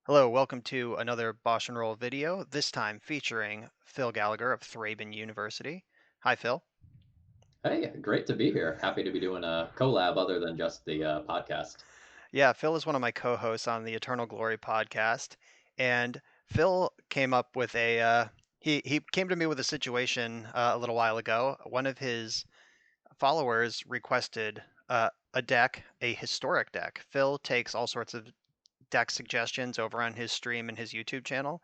Hello, welcome to another Bosch and Roll video, this time featuring Phil Gallagher of Thraben University. Hi, Phil. Hey, great to be here. Happy to be doing a collab other than just the podcast. Yeah, Phil is one of my co-hosts on the Eternal Glory podcast, and Phil came up with he came to me with a situation a little while ago. One of his followers requested a deck, a historic deck. Phil takes all sorts of deck suggestions over on his stream and his YouTube channel,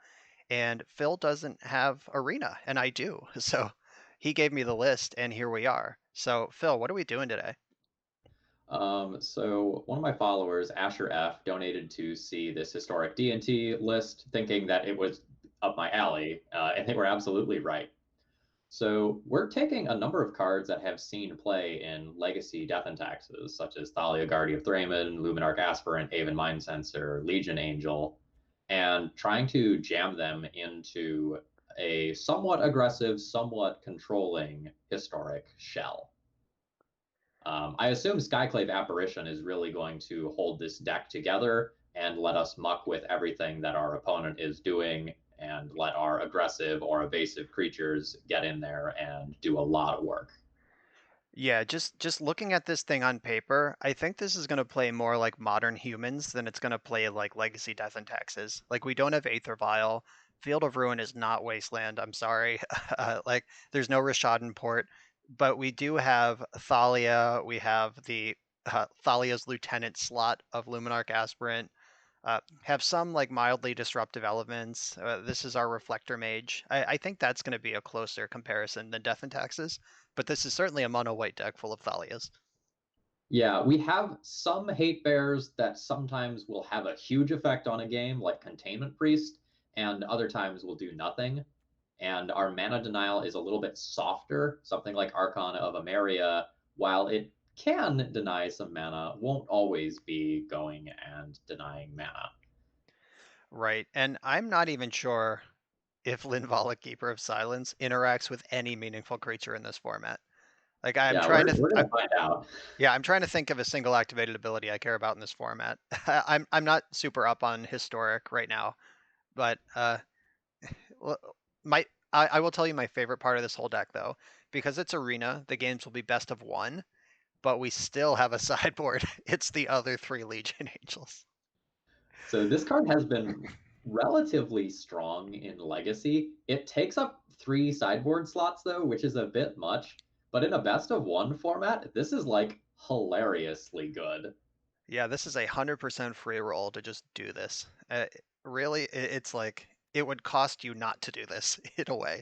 and Phil doesn't have Arena, and I do. So he gave me the list, and here we are. So, Phil, what are we doing today? So one of my followers, Asher F, donated to see this historic D&T list, thinking that it was up my alley, and they were absolutely right. So we're taking a number of cards that have seen play in Legacy Death and Taxes, such as Thalia, Guardian of Thraben, Luminarch Aspirant, Aven Mind Sensor, Legion Angel, and trying to jam them into a somewhat aggressive, somewhat controlling historic shell. I assume Skyclave Apparition is really going to hold this deck together and let us muck with everything that our opponent is doing and let our aggressive or evasive creatures get in there and do a lot of work. Yeah, just looking at this thing on paper, I think this is going to play more like Modern Humans than it's going to play like Legacy Death and Taxes. Like we don't have Aether Vial. Field of Ruin is not Wasteland. I'm sorry. Like there's no Rishadan Port, but we do have Thalia. We have the Thalia's Lieutenant slot of Luminarch Aspirant. Have some like mildly disruptive elements. This is our Reflector Mage. I think that's going to be a closer comparison than Death and Taxes, but this is certainly a mono white deck full of Thalias. Yeah, we have some hate bears that sometimes will have a huge effect on a game, like Containment Priest, and other times will do nothing. And our mana denial is a little bit softer, something like Archon of Emeria, while it can deny some mana, won't always be going and denying mana. Right, and I'm not even sure if Linvala, Keeper of Silence, interacts with any meaningful creature in this format. Like I'm Yeah, trying to, we're gonna find out. yeah, I'm trying to think of a single activated ability I care about in this format. I'm not super up on historic right now, but Well, my I will tell you my favorite part of this whole deck though, because it's arena, the games will be best of one, but we still have a sideboard. It's the other three Legion Angels. So this card has been relatively strong in Legacy. It takes up 3 sideboard slots though, which is a bit much. But in a best of one format, this is like hilariously good. Yeah, this is 100% free roll to just do this. Really, it's like it would cost you not to do this in a way.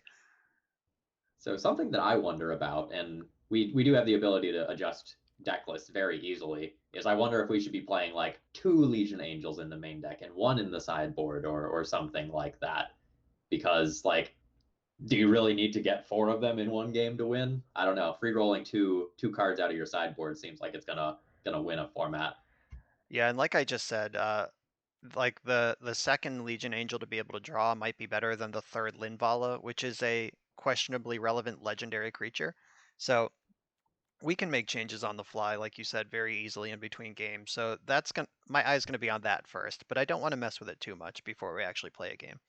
So something that I wonder about, and we do have the ability to adjust deck lists very easily, is I wonder if we should be playing like 2 Legion Angels in the main deck and one in the sideboard or something like that. Because like, do you really need to get 4 of them in one game to win? I don't know. Free rolling two cards out of your sideboard seems like it's gonna win a format. Yeah, and like I just said, like the second Legion Angel to be able to draw might be better than the third Linvala, which is a questionably relevant legendary creature. So we can make changes on the fly, like you said, very easily in between games. So that's going my eye's gonna be on that first, but I don't want to mess with it too much before we actually play a game.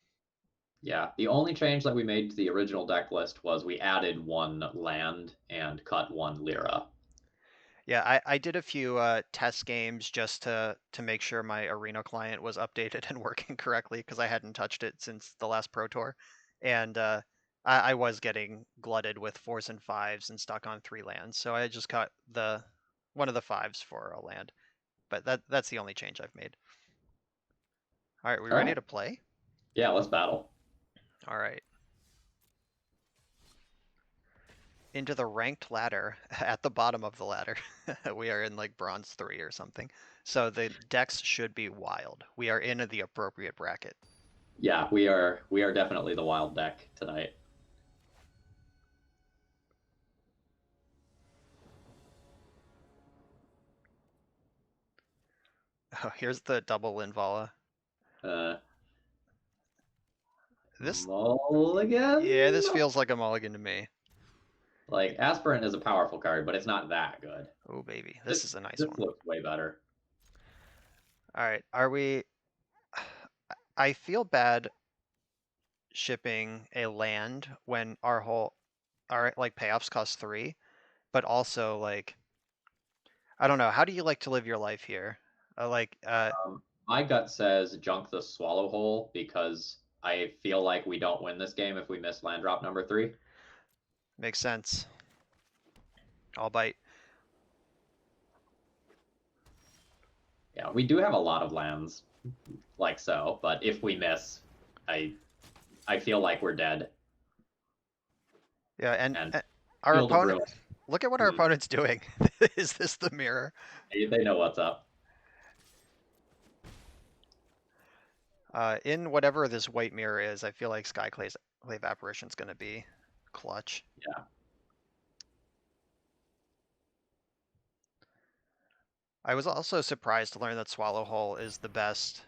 Yeah, the only change that we made to the original deck list was we added 1 land and cut 1 Lyra. Yeah, I did a few test games just to make sure my arena client was updated and working correctly because I hadn't touched it since the last Pro Tour, and I was getting glutted with fours and fives and stuck on 3 lands. So I just cut the one of the fives for a land, but that's the only change I've made. All right, we All ready right. to play? Yeah, let's battle. All right. Into the ranked ladder at the bottom of the ladder. We are in like bronze 3 or something. So the decks should be wild. We are in the appropriate bracket. Yeah, we are definitely the wild deck tonight. Oh, here's the double Linvala. Uh, This, yeah, Mulligan? this feels like a mulligan to me. Like Aspirant is a powerful card, but it's not that good. Oh, baby, this This is a nice this one. looks way better. All right, are we? I feel bad shipping a land when our like payoffs cost 3, but also like I don't know. How do you like to live your life here? My gut says junk the swallow hole because I feel like we don't win this game if we miss land drop number 3. Makes sense. I'll bite. Yeah, we do have a lot of lands like so, but if we miss, I I feel like we're dead. Yeah, And our Field of opponent. Ruin, Look at what our hmm, opponent's doing. Is this the mirror? they know what's up. In whatever this white mirror is, I feel like Skyclave Apparition's gonna be clutch. Yeah. I was also surprised to learn that Swallow Hole is the best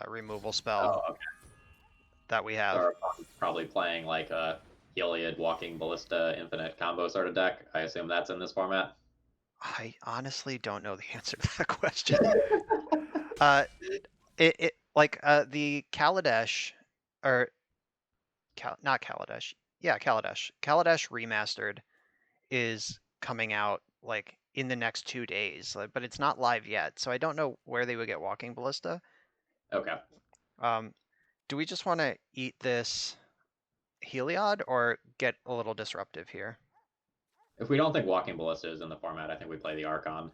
removal spell Oh, okay. that we So have. our opponent's probably playing like a Heliod Walking Ballista Infinite combo sort of deck. I assume that's in this format. I honestly don't know the answer to that question. Uh, it like the Kaladesh or not Kaladesh. Yeah, Kaladesh. Kaladesh Remastered is coming out like in the next 2 days, but it's not live yet, so I don't know where they would get Walking Ballista. Okay. Um, do we just want to eat this Heliod or get a little disruptive here? If we don't think Walking Ballista is in the format, I think we play the Archon.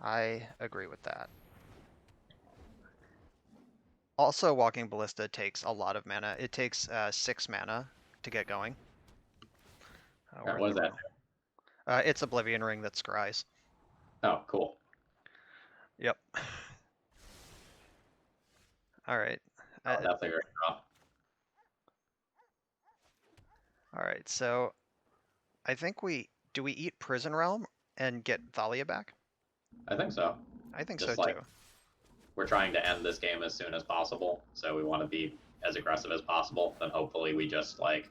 I agree with that. Also, Walking Ballista takes a lot of mana. It takes 6 mana to get going. Okay, Where's what the does that real? It's Oblivion Ring that scries. do? Oh, cool. Yep. All right. Oh, Uh, that's a great draw. all right. So I think do we eat Prison Realm and get Thalia back? I think so. I think so Just like too. we're trying to end this game as soon as possible, so we want to be as aggressive as possible. Then hopefully we just like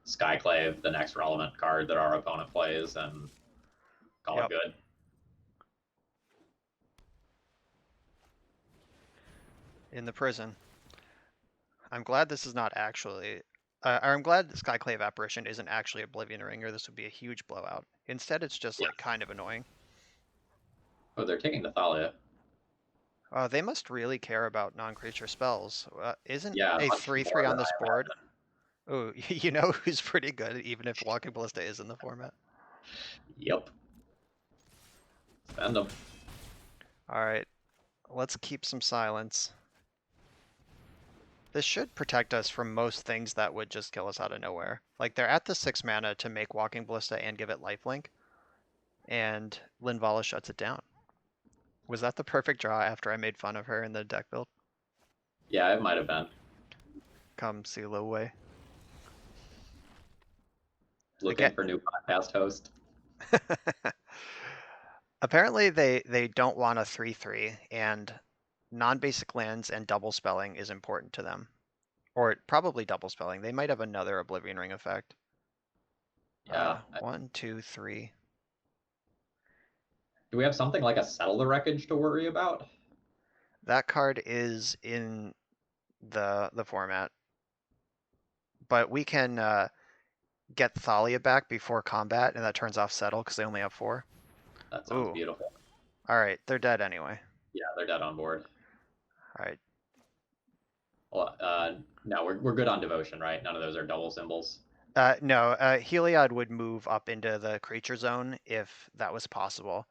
Skyclave the next relevant card that our opponent plays and call it Yep. good. In the prison. I'm glad this is not actually. Or I'm glad Skyclave Apparition isn't actually Oblivion Ring, or this would be a huge blowout. Instead, it's just Yeah. like kind of annoying. Oh, they're taking the Thalia. They must really care about non-creature spells. Isn't Yeah, a much 3/3 more on than this I board? imagine. Oh, you know who's pretty good, even if Walking Ballista is in the format. Yep. Spend them. All right, let's keep some silence. This should protect us from most things that would just kill us out of nowhere. Like they're at the 6 mana to make Walking Ballista and give it lifelink, and Linvala shuts it down. Was that the perfect draw after I made fun of her in the deck build? Yeah, it might have been. Come see Lil Wei. Looking Again, for new podcast host. apparently they don't want a 3/3, and non-basic lands and double spelling is important to them. Or probably double spelling. They might have another Oblivion Ring effect. Yeah. 1, 2, 3. Do we have something like a Settle the Wreckage to worry about? That card is in the format, but we can get Thalia back before combat, and that turns off Settle because they only have 4. That sounds Ooh, beautiful. all right, they're dead anyway. Yeah, they're dead on board. All right, Well, no, we're good on devotion, right? None of those are double symbols. no, Heliod would move up into the creature zone if that was possible.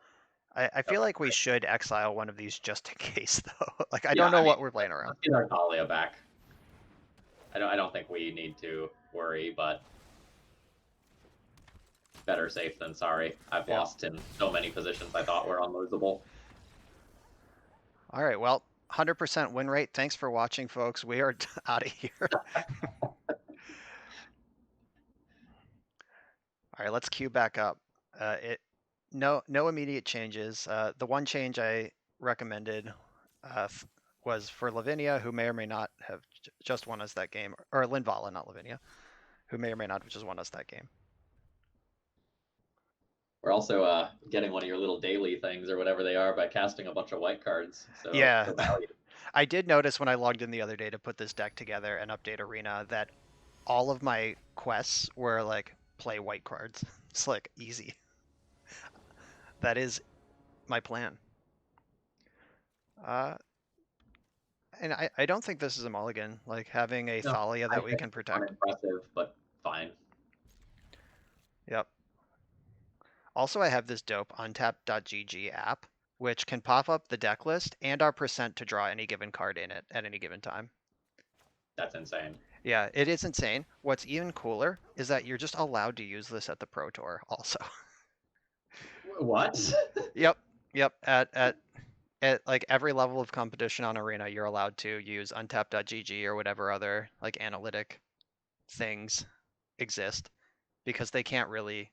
I feel Okay, like we great. should exile one of these just in case, though. Like I Yeah, don't know I mean, what we're playing around. let's get our Thalia back. I don't think we need to worry, but better safe than sorry. I've Yep. lost in so many positions I thought were unlosable. All right, well, 100% win rate. Thanks for watching, folks. We are out of here. All right, let's queue back up. It no immediate changes. The one change I recommended was for Lavinia, who may or may not have just won us that game, or Linvala, not Lavinia, who may or may not have just won us that game. We're also getting one of your little daily things or whatever they are by casting a bunch of white cards. So Yeah, the value. I did notice when I logged in the other day to put this deck together and update Arena that all of my quests were like play white cards. It's like easy. That is my plan. Uh, and I don't think this is a mulligan, like having a No, Thalia I that we think can it's protect. unimpressive, but fine. Yep. Also, I have this dope untap.gg app, which can pop up the deck list and our percent to draw any given card in it at any given time. That's insane. Yeah, it is insane. What's even cooler is that you're just allowed to use this at the Pro Tour also. What? Yep, yep. At like every level of competition on Arena, you're allowed to use untap.gg or whatever other like analytic things exist because they can't really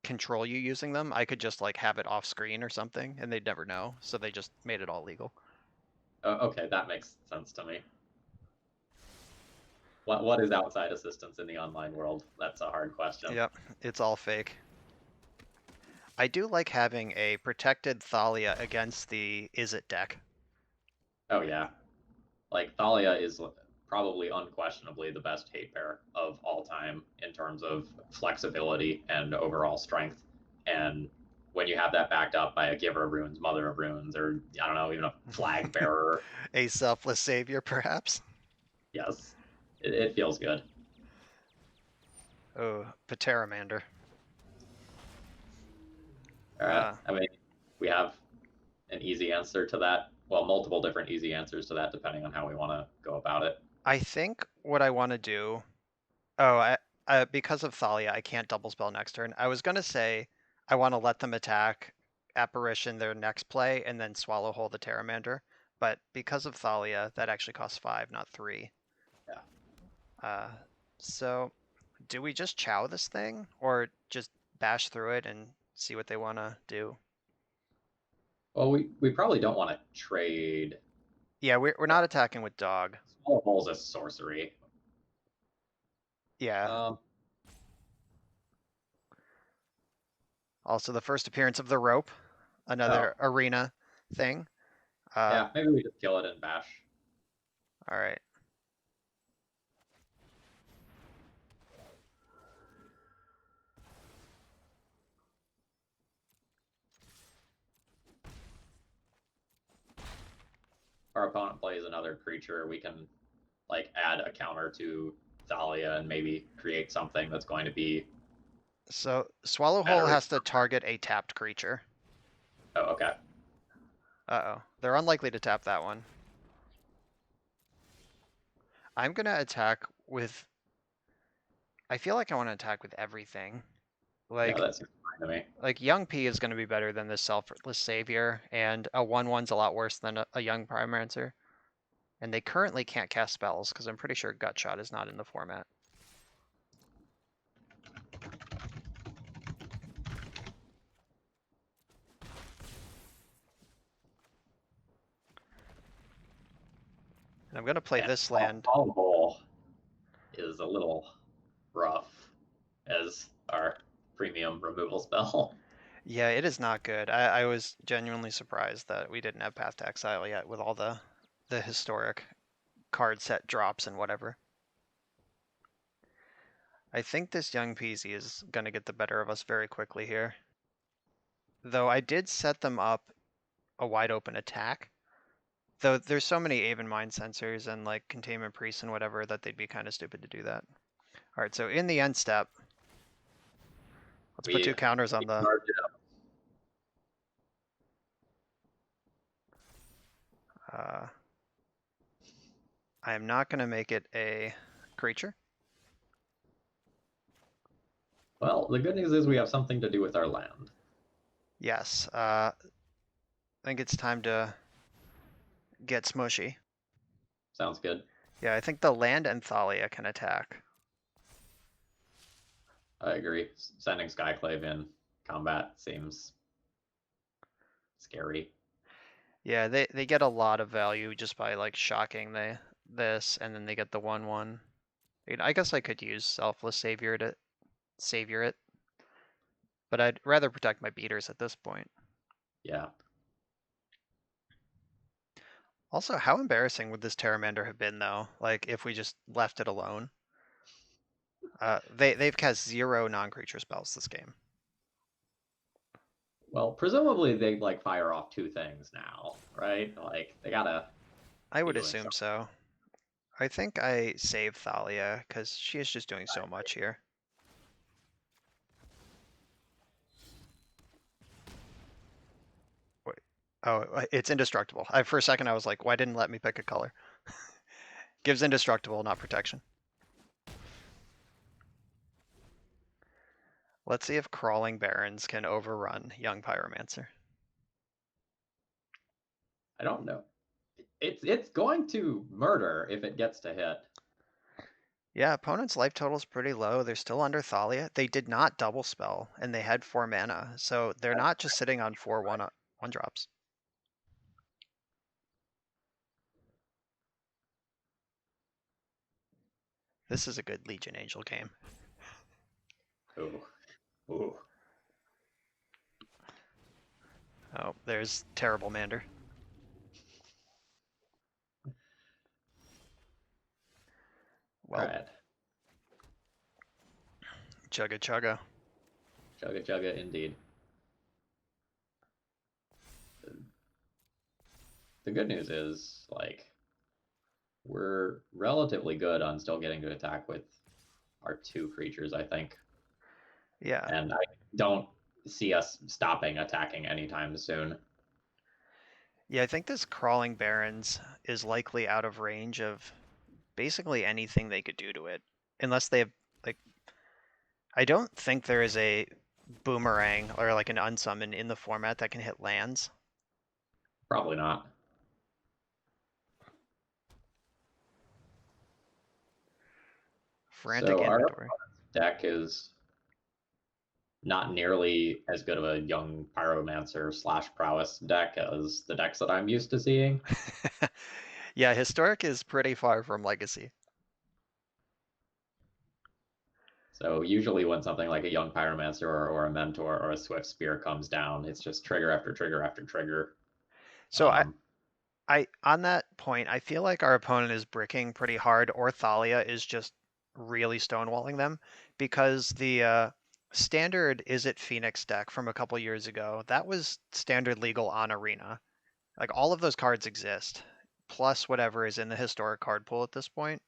control you using them. I could just like have it off screen or something and they'd never know. So they just made it all legal. Okay, that makes sense to me. What is outside assistance in the online world? That's a hard question. Yep, it's all fake. I do like having a protected Thalia against the Is It deck. Oh yeah, like Thalia is probably unquestionably the best hate pair of all time in terms of flexibility and overall strength. And when you have that backed up by a Giver of Runes, Mother of Runes, or I don't know, even a Flag Bearer, A selfless savior, perhaps? yes, it feels good. Oh, Pteramander. All right. Uh, I mean, we have an easy answer to that. Well, multiple different easy answers to that, depending on how we want to go about it. I think what I want to do. Oh, because of Thalia, I can't double spell next turn. I was gonna say I want to let them attack Apparition their next play and then swallow whole the Pteramander, but because of Thalia, that actually costs 5, not 3. Yeah. Uh, so do we just chow this thing or just bash through it and see what they want to do? Well, we probably don't want to trade. Yeah, we're not attacking with dog. Small Hole's a sorcery. Yeah. Um, Also, the first appearance of the rope, oh, another arena thing. Uh, yeah, maybe we just kill it and bash. all right. Our opponent plays another creature, we can like add a counter to Thalia and maybe create something that's going to be So Swallowhole better. has to target a tapped creature. Oh, okay. Uh-oh. They're unlikely to tap that one. I'm gonna attack with... I feel like I want to attack with everything. Yeah, Like, that's fine to me. Young P is gonna be better than this Selfless Savior, and a 1/1's a lot worse than a Young Primancer. And they currently can't cast spells, because I'm pretty sure Gutshot is not in the format. And I'm gonna play And this land. Small Hole is a little rough as our premium removal spell. Yeah, it is not good. I was genuinely surprised that we didn't have Path to Exile yet with all the historic card set drops and whatever. I think this Young Peasy is going to get the better of us very quickly here. Though I did set them up a wide open attack. Though there's so many Aven Mind sensors and like Containment Priests and whatever that they'd be kind of stupid to do that. Alright, so in the end step, let's put We, 2 counters on we the... charge it up. Uh, I am not going to make it a creature. Well, the good news is we have something to do with our land. Yes, I think it's time to get smushy. Sounds good. Yeah, I think the land and Thalia can attack. I agree. Sending Skyclave in combat seems scary. Yeah, they get a lot of value just by like shocking this, and then they get the 1/1. I guess I could use Selfless Savior to savior it, but I'd rather protect my beaters at this point. Yeah. Also, how embarrassing would this Pteramander have been though? Like if we just left it alone. They've cast 0 non-creature spells this game. Well, presumably they like fire off two things now, right? Like they gotta I be would doing assume something. so. I think I save Thalia because she is just doing so much here. Wait. Oh, it's indestructible. For a second I was like, why didn't it let me pick a color? Gives indestructible, not protection. Let's see if Crawling Barrens can overrun Young Pyromancer. I don't know. It's going to murder if it gets to hit. Yeah, opponent's life total is pretty low. They're still under Thalia. They did not double spell, and they had 4 mana, so they're not just sitting on 4 one drops. This is a good Legion Angel game. Ooh, ooh. Oh, there's Terrible Mander. All Well, right, chugga chugga. chugga chugga indeed. The good news is like we're relatively good on still getting to attack with our two creatures, I think, Yeah. and I don't see us stopping attacking anytime soon. Yeah, I think this Crawling Barrens is likely out of range of basically anything they could do to it. Unless they have, like, I don't think there is a boomerang or like an unsummon in the format that can hit lands. Probably not. Frantic So our Inventory. deck is not nearly as good of a young pyromancer slash prowess deck as the decks that I'm used to seeing. Yeah, Historic is pretty far from Legacy. So usually when something like a young pyromancer or a mentor or a swift spear comes down, it's just trigger after trigger after trigger. So Um, I on that point, I feel like our opponent is bricking pretty hard, or Thalia is just really stonewalling them because the standard Is It Phoenix deck from a couple years ago, that was standard legal on Arena. Like all of those cards exist, plus whatever is in the historic card pool at this point.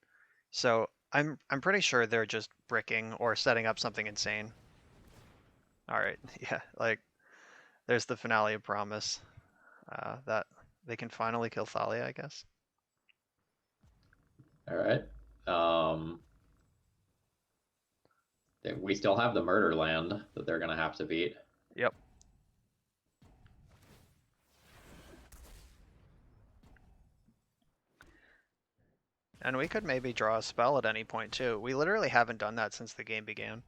So I'm pretty sure they're just bricking or setting up something insane. All right, yeah, like there's the finale of Promise. That they can finally kill Thalia, I guess. all right. Um, we still have the murder land that they're going to have to beat. Yep. And we could maybe draw a spell at any point too. We literally haven't done that since the game began.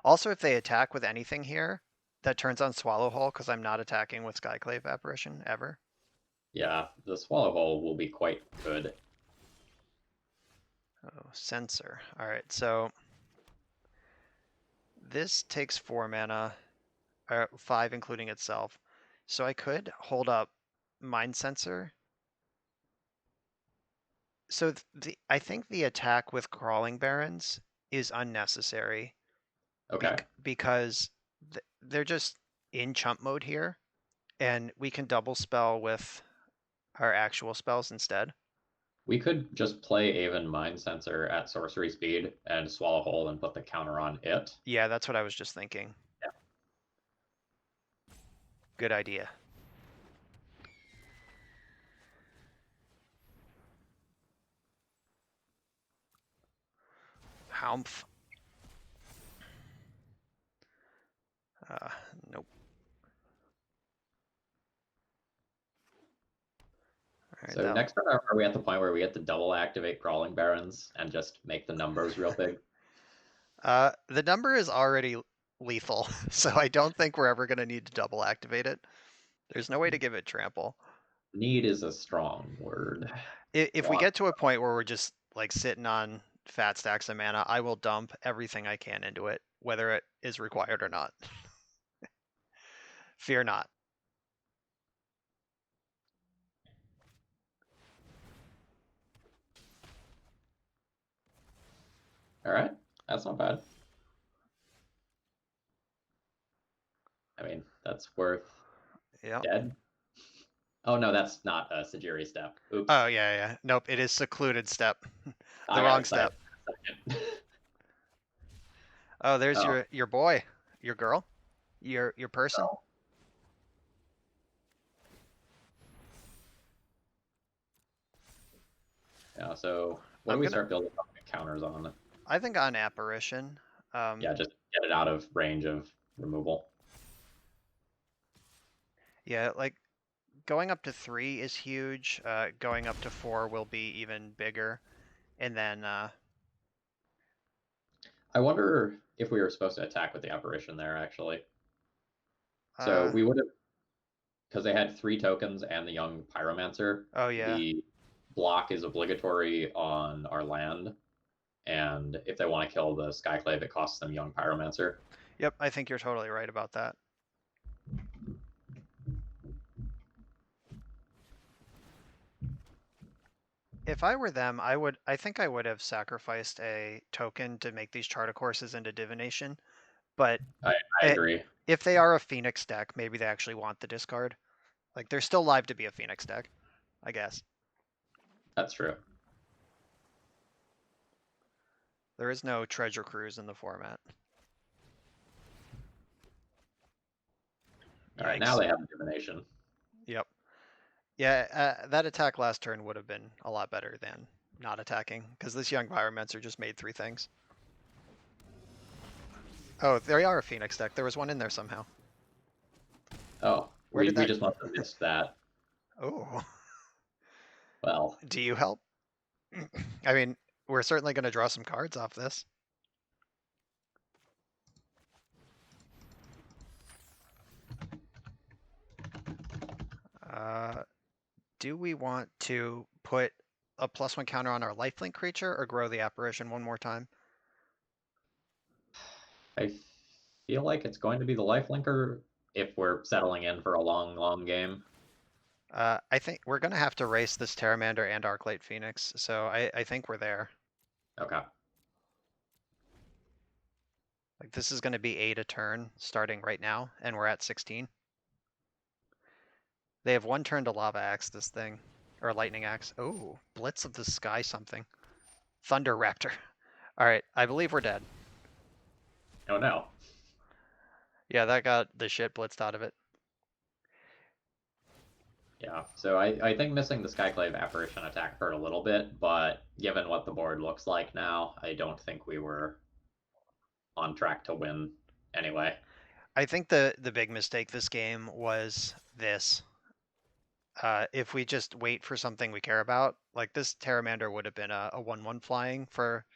Also, if they attack with anything here, that turns on Swallowhole because I'm not attacking with Skyclave Apparition ever. Yeah, the swallow hole will be quite good. Oh, Censor. All right, so this takes 4 mana, or 5 including itself. So I could hold up Mind Sensor. So I think the attack with Crawling Barrens is unnecessary Okay. because they're just in chump mode here, and we can double spell with our actual spells instead. We could just play Aven Mind Sensor at sorcery speed and swallow hole and put the counter on it. Yeah, that's what I was just thinking. Yeah. Good idea. Humph. Uh, nope. All right, So next turn, are we at the point where we get to double activate Crawling Barrens and just make the numbers real big? the number is already lethal, so I don't think we're ever going to need to double activate it. There's no way to give it trample. Need is a strong word. If we Want. get to a point where we're just like sitting on fat stacks of mana, I will dump everything I can into it, whether it is required or not. Fear not. All right, that's not bad. I mean, that's worth Yep. dead. Oh no, that's not a Sajiri step. Oh Oops. yeah, yeah. Nope, it is secluded step. The I got wrong excited step. for a second. Oh, there's Oh, your boy, your girl, your person. so yeah. So what do I'm we gonna. start building up counters on? I think on apparition. Um, Yeah, just get it out of range of removal. yeah, like going up to 3 is huge. Going up to 4 will be even bigger. And then, I wonder if we were supposed to attack with the apparition there actually. So uh, we would have, because they had 3 tokens and the young pyromancer. oh yeah. The block is obligatory on our land, and if they want to kill the skyclave, it costs them young pyromancer. Yep, I think you're totally right about that. If I were them, I think I would have sacrificed a token to make these charter courses into divination. But I it, agree. if they are a Phoenix deck, maybe they actually want the discard. Like they're still live to be a Phoenix deck, I guess. That's true. There is no treasure cruise in the format. All right, now Yikes. they have divination. Yep. Yeah, that attack last turn would have been a lot better than not attacking, because this young Pyromancer just made 3 things. Oh, they are a Phoenix deck. There was one in there somehow. Oh, Where did we that... just must have missed that. Oh, Well, do you help? I mean, we're certainly going to draw some cards off this. Uh, do we want to put a +1 counter on our lifelink creature or grow the apparition one more time? I feel like it's going to be the lifelinker if we're settling in for a long, long game. I think we're going to have to race this Pteramander and Arclight Phoenix, so I think we're there. Okay. Like this is going to be 8 a turn starting right now, and we're at 16. They have 1 turn to Lava Axe this thing, or Lightning Axe. Oh, Blitz of the Sky something. Thunder Raptor. All right, I believe we're dead. Oh no. Yeah, that got the shit blitzed out of it. Yeah. So I think missing the Skyclave apparition attack hurt a little bit, but given what the board looks like now, I don't think we were on track to win anyway. I think the big mistake this game was this. If we just wait for something we care about, like this Pteramander would have been a 1/1 flying for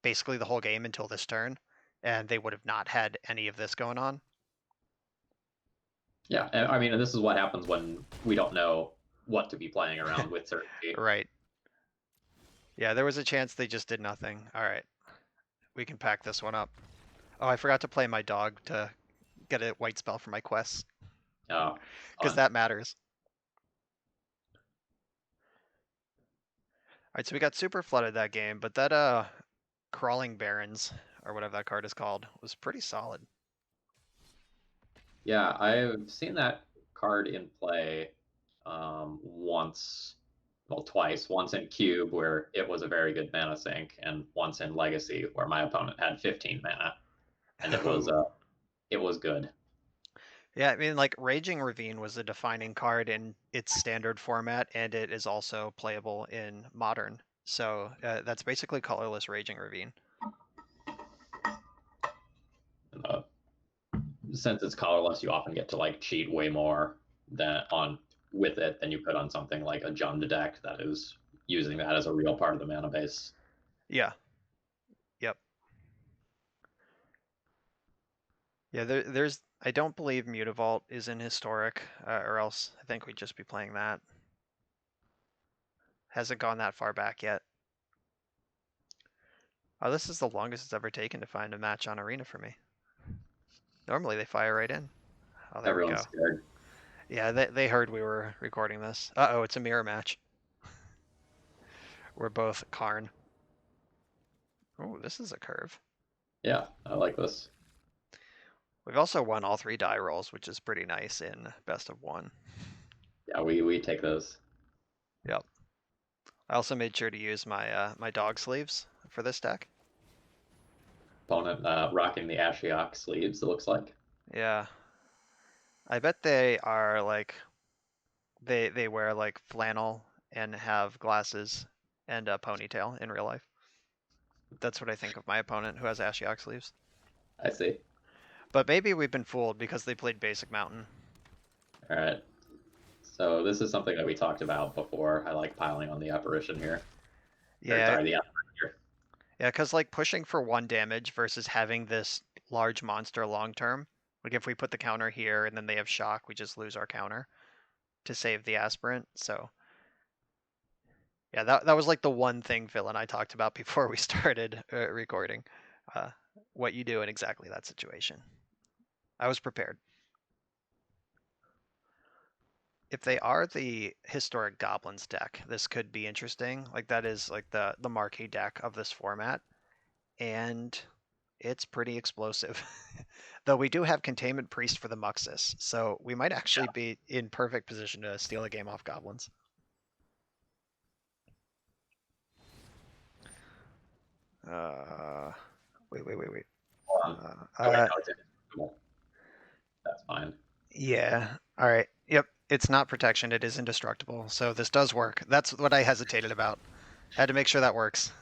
basically the whole game until this turn, and they would have not had any of this going on. Yeah. I mean, this is what happens when we don't know what to be playing around with certainty. Right. Yeah, there was a chance they just did nothing. All right, we can pack this one up. Oh, I forgot to play my dog to get a white spell for my quests, because Fun. that matters. All right, so we got super flooded that game, but that Crawling Barrens, or whatever that card is called, was pretty solid. Yeah, I've seen that card in play once, well, twice. Once in Cube, where it was a very good mana sink, and once in Legacy, where my opponent had 15 mana, and Oh. it was good. Yeah, I mean, like Raging Ravine was a defining card in its standard format, and it is also playable in modern. So that's basically colorless Raging Ravine. And, since it's colorless, you often get to like cheat way more than on with it than you could on something like a Jund deck that is using that as a real part of the mana base. Yeah. Yep. Yeah. There's. I don't believe Mutavault is in Historic, or else I think we'd just be playing that. Hasn't gone that far back yet. Oh, this is the longest it's ever taken to find a match on Arena for me. Normally they fire right in. Oh, there we Everyone's go. scared. Yeah, they heard we were recording this. Uh-oh, it's a mirror match. We're both Karn. Oh, this is a curve. Yeah, I like this. We've also won all 3 die rolls, which is pretty nice in best of 1. Yeah, we take those. Yep. I also made sure to use my dog sleeves for this deck. Opponent rocking the Ashiok sleeves, it looks like. Yeah. I bet they are like they wear like flannel and have glasses and a ponytail in real life. That's what I think of my opponent who has Ashiok sleeves. I see. But maybe we've been fooled because they played Basic Mountain. All right. So this is something that we talked about before. I like piling on the apparition here. Or Yeah, sorry, the apparition here. yeah, because like pushing for 1 damage versus having this large monster long term. Like if we put the counter here and then they have shock, we just lose our counter to save the aspirant. So yeah, that was like the one thing Phil and I talked about before we started recording. Uh, what you do in exactly that situation. I was prepared. If they are the historic goblins deck, this could be interesting. Like that is like the marquee deck of this format, and it's pretty explosive. Though we do have containment priest for the Muxus, so we might actually be in perfect position to steal a game off goblins. Uh, wait. Hold on. Uh, Oh wait, uh, no, it's indestructible. That's fine. yeah. All right. Yep. It's not protection. It is indestructible. So this does work. That's what I hesitated about. I had to make sure that works.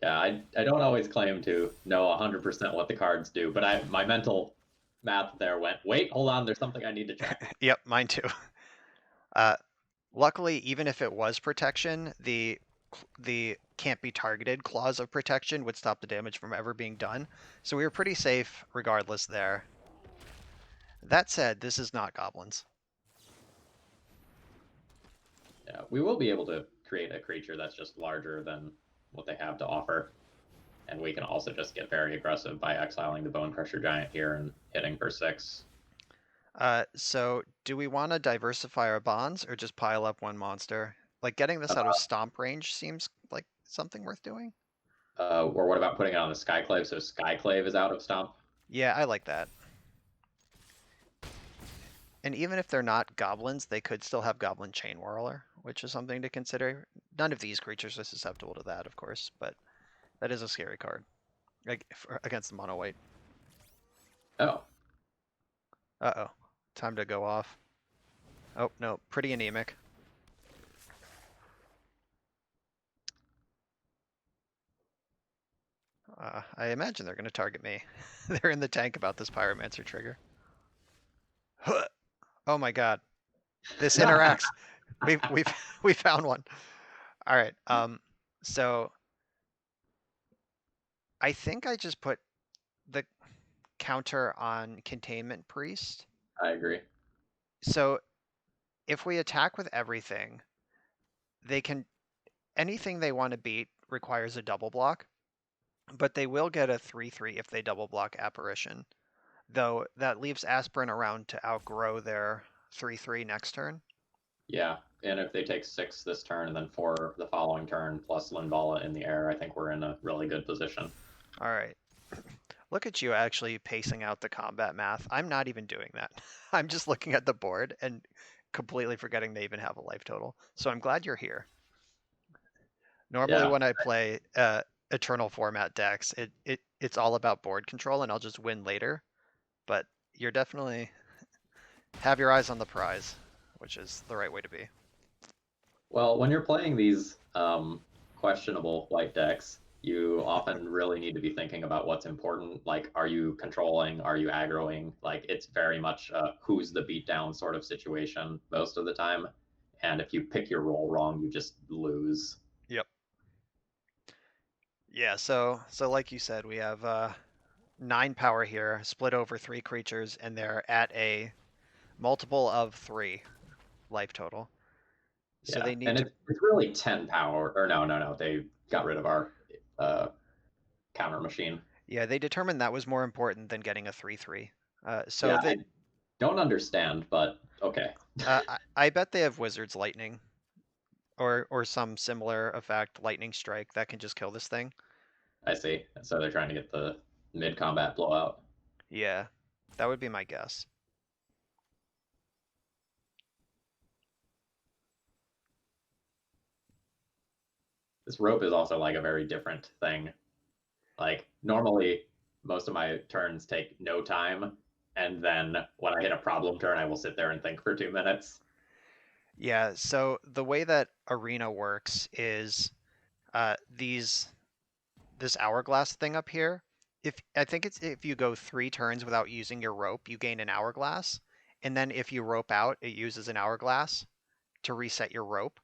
Yeah, I don't always claim to know 100% what the cards do, but my mental math there went, wait, hold on, there's something I need to check. Yep, mine too. Uh, luckily, even if it was protection, the can't be targeted clause of protection would stop the damage from ever being done. So we were pretty safe regardless there. That said, this is not goblins. Yeah, we will be able to create a creature that's just larger than what they have to offer. And we can also just get very aggressive by exiling the Bone Crusher Giant here and hitting for 6. So do we want to diversify our bonds or just pile up one monster? Like getting this out of stomp range seems like something worth doing. Or what about putting it on the Skyclave so Skyclave is out of Stomp? Yeah, I like that. And even if they're not goblins, they could still have Goblin Chain Whirler, which is something to consider. None of these creatures are susceptible to that, of course, but that is a scary card like, against the mono white. Oh, Uh-oh. Time to go off. Oh, no. Pretty anemic. I imagine they're going to target me. They're in the tank about this Pyromancer trigger. Oh my god. This interacts. We've we found one. All right. So I think I just put the counter on Containment Priest. I agree. So if we attack with everything, they can anything they want to beat requires a double block, but they will get a 3/3 if they double block Apparition. Though that leaves Aspirin around to outgrow their 3/3 next turn. Yeah, and if they take 6 this turn and then 4 the following turn plus Linvala in the air, I think we're in a really good position. All right. Look at you actually pacing out the combat math. I'm not even doing that. I'm just looking at the board and completely forgetting they even have a life total. So I'm glad you're here. Normally Yeah, when I play Eternal format decks, it's all about board control and I'll just win later. But you're definitely have your eyes on the prize, which is the right way to be. well, when you're playing these questionable white decks, you often really need to be thinking about what's important. Like, are you controlling? Are you aggroing? Like, it's very much who's the beatdown sort of situation most of the time. And if you pick your role wrong, you just lose. Yep. Yeah, so like you said, we have 9 power here, split over 3 creatures, and they're at a multiple of 3 life total. So Yeah, they need and to, it's really 10 power. Or no. They got rid of our uh, counter machine. yeah, they determined that was more important than getting a 3/3. So Yeah, they, I don't understand, but okay. I bet they have Wizard's Lightning or some similar effect, lightning strike, that can just kill this thing. I see. So they're trying to get the mid combat blowout. Yeah, that would be my guess. This rope is also like a very different thing. Like normally, most of my turns take no time, and then when I hit a problem turn, I will sit there and think for 2 minutes. Yeah, so the way that arena works is these this hourglass thing up here. If I think it's if you go 3 turns without using your rope, you gain an hourglass, and then if you rope out, it uses an hourglass to reset your rope.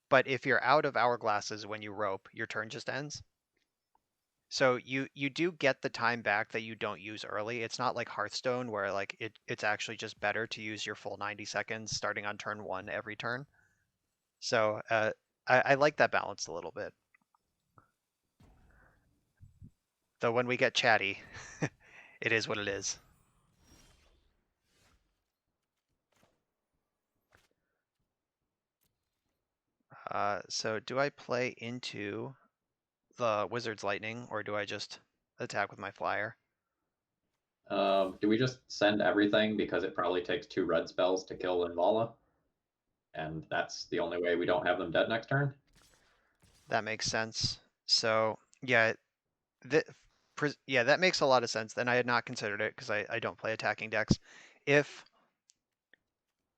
But if you're out of hourglasses when you rope, your turn just ends. So you do get the time back that you don't use early. It's not like Hearthstone where like it's actually just better to use your full 90 seconds starting on turn 1 every turn. So I like that balance a little bit. Though when we get chatty, it is what it is. So do I play into the Wizard's Lightning or do I just attack with my flyer? Do we just send everything because it probably takes 2 red spells to kill Linvala? And that's the only way we don't have them dead next turn? That makes sense. So yeah, that yeah, that makes a lot of sense. Then I had not considered it because I don't play attacking decks. If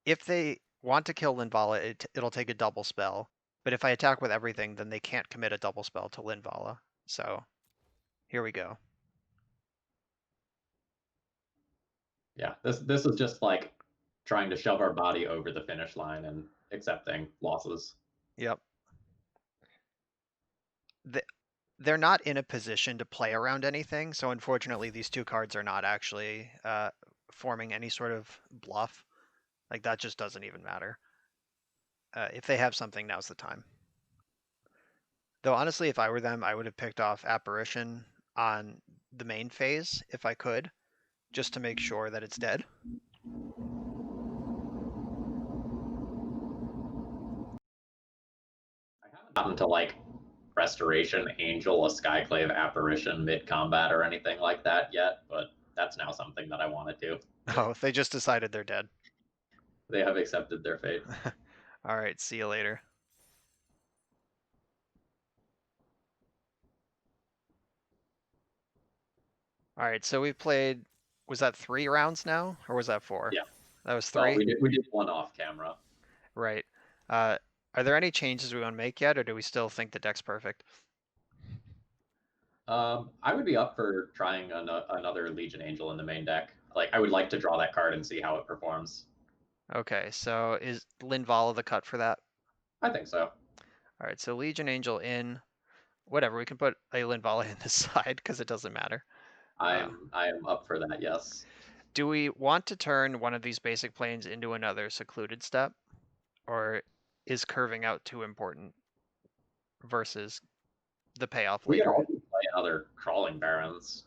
if they want to kill Linvala, it'll take a double spell. But if I attack with everything, then they can't commit a double spell to Linvala. So here we go. Yeah, this is just like trying to shove our body over the finish line and accepting losses. Yep. They're not in a position to play around anything, so unfortunately these 2 cards are not actually forming any sort of bluff. Like that just doesn't even matter. If they have something, now's the time. Though honestly, if I were them, I would have picked off Apparition on the main phase if I could, just to make sure that it's dead. I haven't gotten to like Restoration, Angel, a Skyclave Apparition mid combat or anything like that yet, but that's now something that I want to do. Oh, they just decided they're dead. They have accepted their fate. All right, see you later. All right, so we played, was that 3 rounds now, or was that 4? Yeah. That was Well, 3? we did one off camera. Right. Uh, are there any changes we want to make yet, or do we still think the deck's perfect? I would be up for trying another Legion Angel in the main deck. Like, I would like to draw that card and see how it performs. Okay, so is Linvala the cut for that? I think so. All right, so Legion Angel in. Whatever, we can put a Linvala in this side because it doesn't matter. I am up for that. Yes. Do we want to turn one of these basic planes into another secluded step, or is curving out too important versus the payoff We could later? also play another Crawling Barons.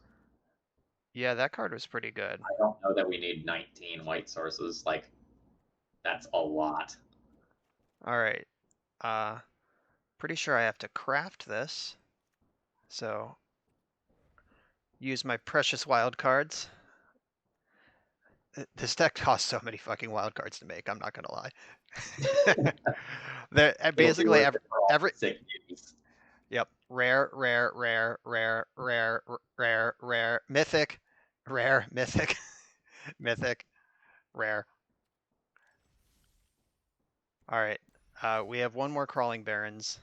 Yeah, that card was pretty good. I don't know that we need 19 white sources. Like, that's a lot. All right, pretty sure I have to craft this. So use my precious wild cards. This deck costs so many fucking wild cards to make. I'm not gonna lie. It'll be Basically worth it for all every the sick use. yep, rare, rare, rare, rare, rare, rare, rare, mythic, rare, mythic, mythic, rare. All right, we have one more crawling barons,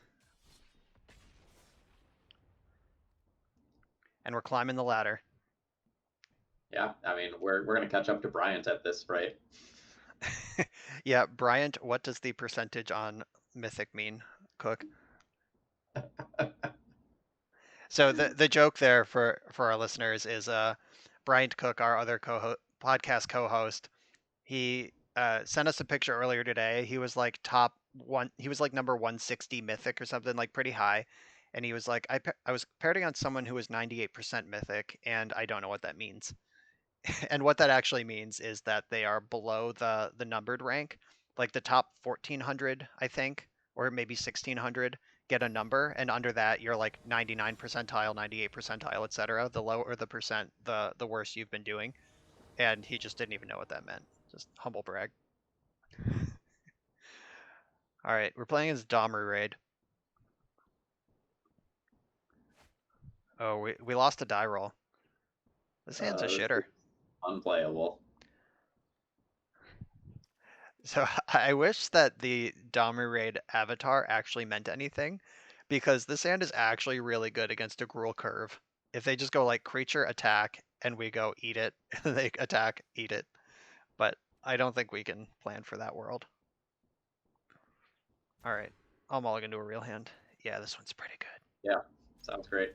and we're climbing the ladder. Yeah, I mean, we're gonna catch up to Bryant at this rate. Yeah, Bryant, what does the percentage on mythic mean, Cook? So the joke there for our listeners is Bryant Cook, our other podcast co-host, he sent us a picture earlier today. He was like top one. He was like number 160 mythic or something, like pretty high. And he was like, I was parroting on someone who was 98% mythic, and I don't know what that means. And what that actually means is that they are below the numbered rank, like the top 1400, I think, or maybe 1600, get a number, and under that you're like 99 percentile, 98 percentile, etc. The lower the percent, the worse you've been doing. And he just didn't even know what that meant. Just humble brag. All right, we're playing as Domri Raid. Oh, we lost a die roll. This hand's a This shitter. is unplayable. So I wish that the Domri Raid avatar actually meant anything, because this hand is actually really good against a Gruul curve. If they just go like creature attack and we go eat it, they attack, eat it. But I don't think we can plan for that world. All right, I'll mulligan to a real hand. Yeah, this one's pretty good. Yeah, sounds great.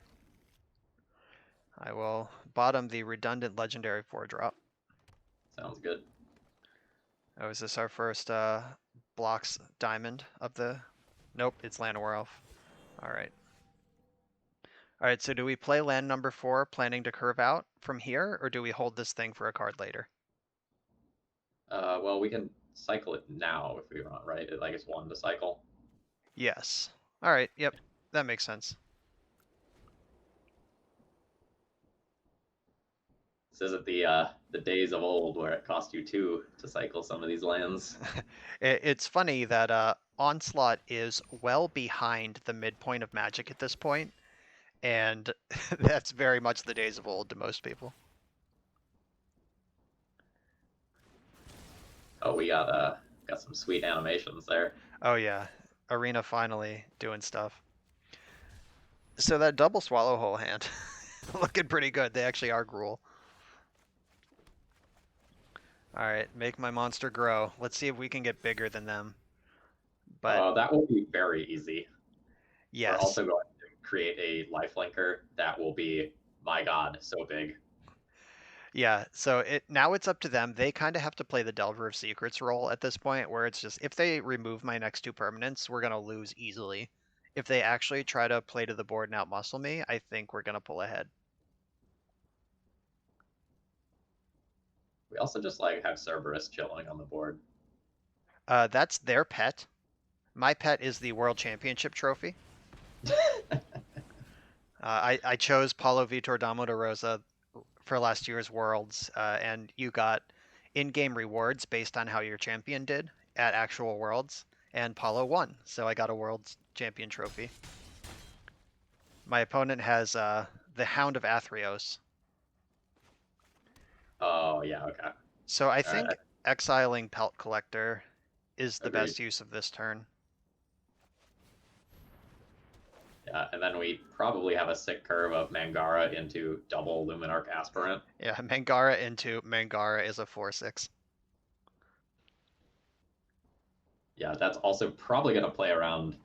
I will bottom the redundant legendary 4-drop. Sounds good. Oh, is this our first blocks diamond of the... Nope, it's Llanowar Elf. All right. All right, so do we play land number 4, planning to curve out from here, or do we hold this thing for a card later? Well, we can cycle it now if we want, right? Like it's one to cycle. Yes. All right, yep, that makes sense. This isn't the days of old where it cost you two to cycle some of these lands. It's funny that Onslaught is well behind the midpoint of Magic at this point, and that's very much the days of old to most people. Oh, we got some sweet animations there. Oh yeah, Arena finally doing stuff. So that double swallow hole hand, looking pretty good. They actually are Gruul. All right, make my monster grow. Let's see if we can get bigger than them. But That will be very easy. We're yes, also going to create a lifelinker that will be, my God, so big. yeah. So now it's up to them. They kind of have to play the Delver of Secrets role at this point, where it's just if they remove my next 2 permanents, we're gonna lose easily. If they actually try to play to the board and outmuscle me, I think we're gonna pull ahead. We also just like have Cerberus chilling on the board. That's their pet. My pet is the World Championship trophy. I chose Paulo Vitor Damo de Rosa for last year's Worlds, and you got in-game rewards based on how your champion did at actual Worlds, and Paulo won, so I got a Worlds Champion trophy. My opponent has the Hound of Athreos, Oh yeah, okay. so I All right, think exiling Pelt Collector is the agreed. best use of this turn. Yeah, and then we probably have a sick curve of Mangara into double Luminarch Aspirant. Yeah, Mangara into Mangara is a 4/6. Yeah, that's also probably going to play around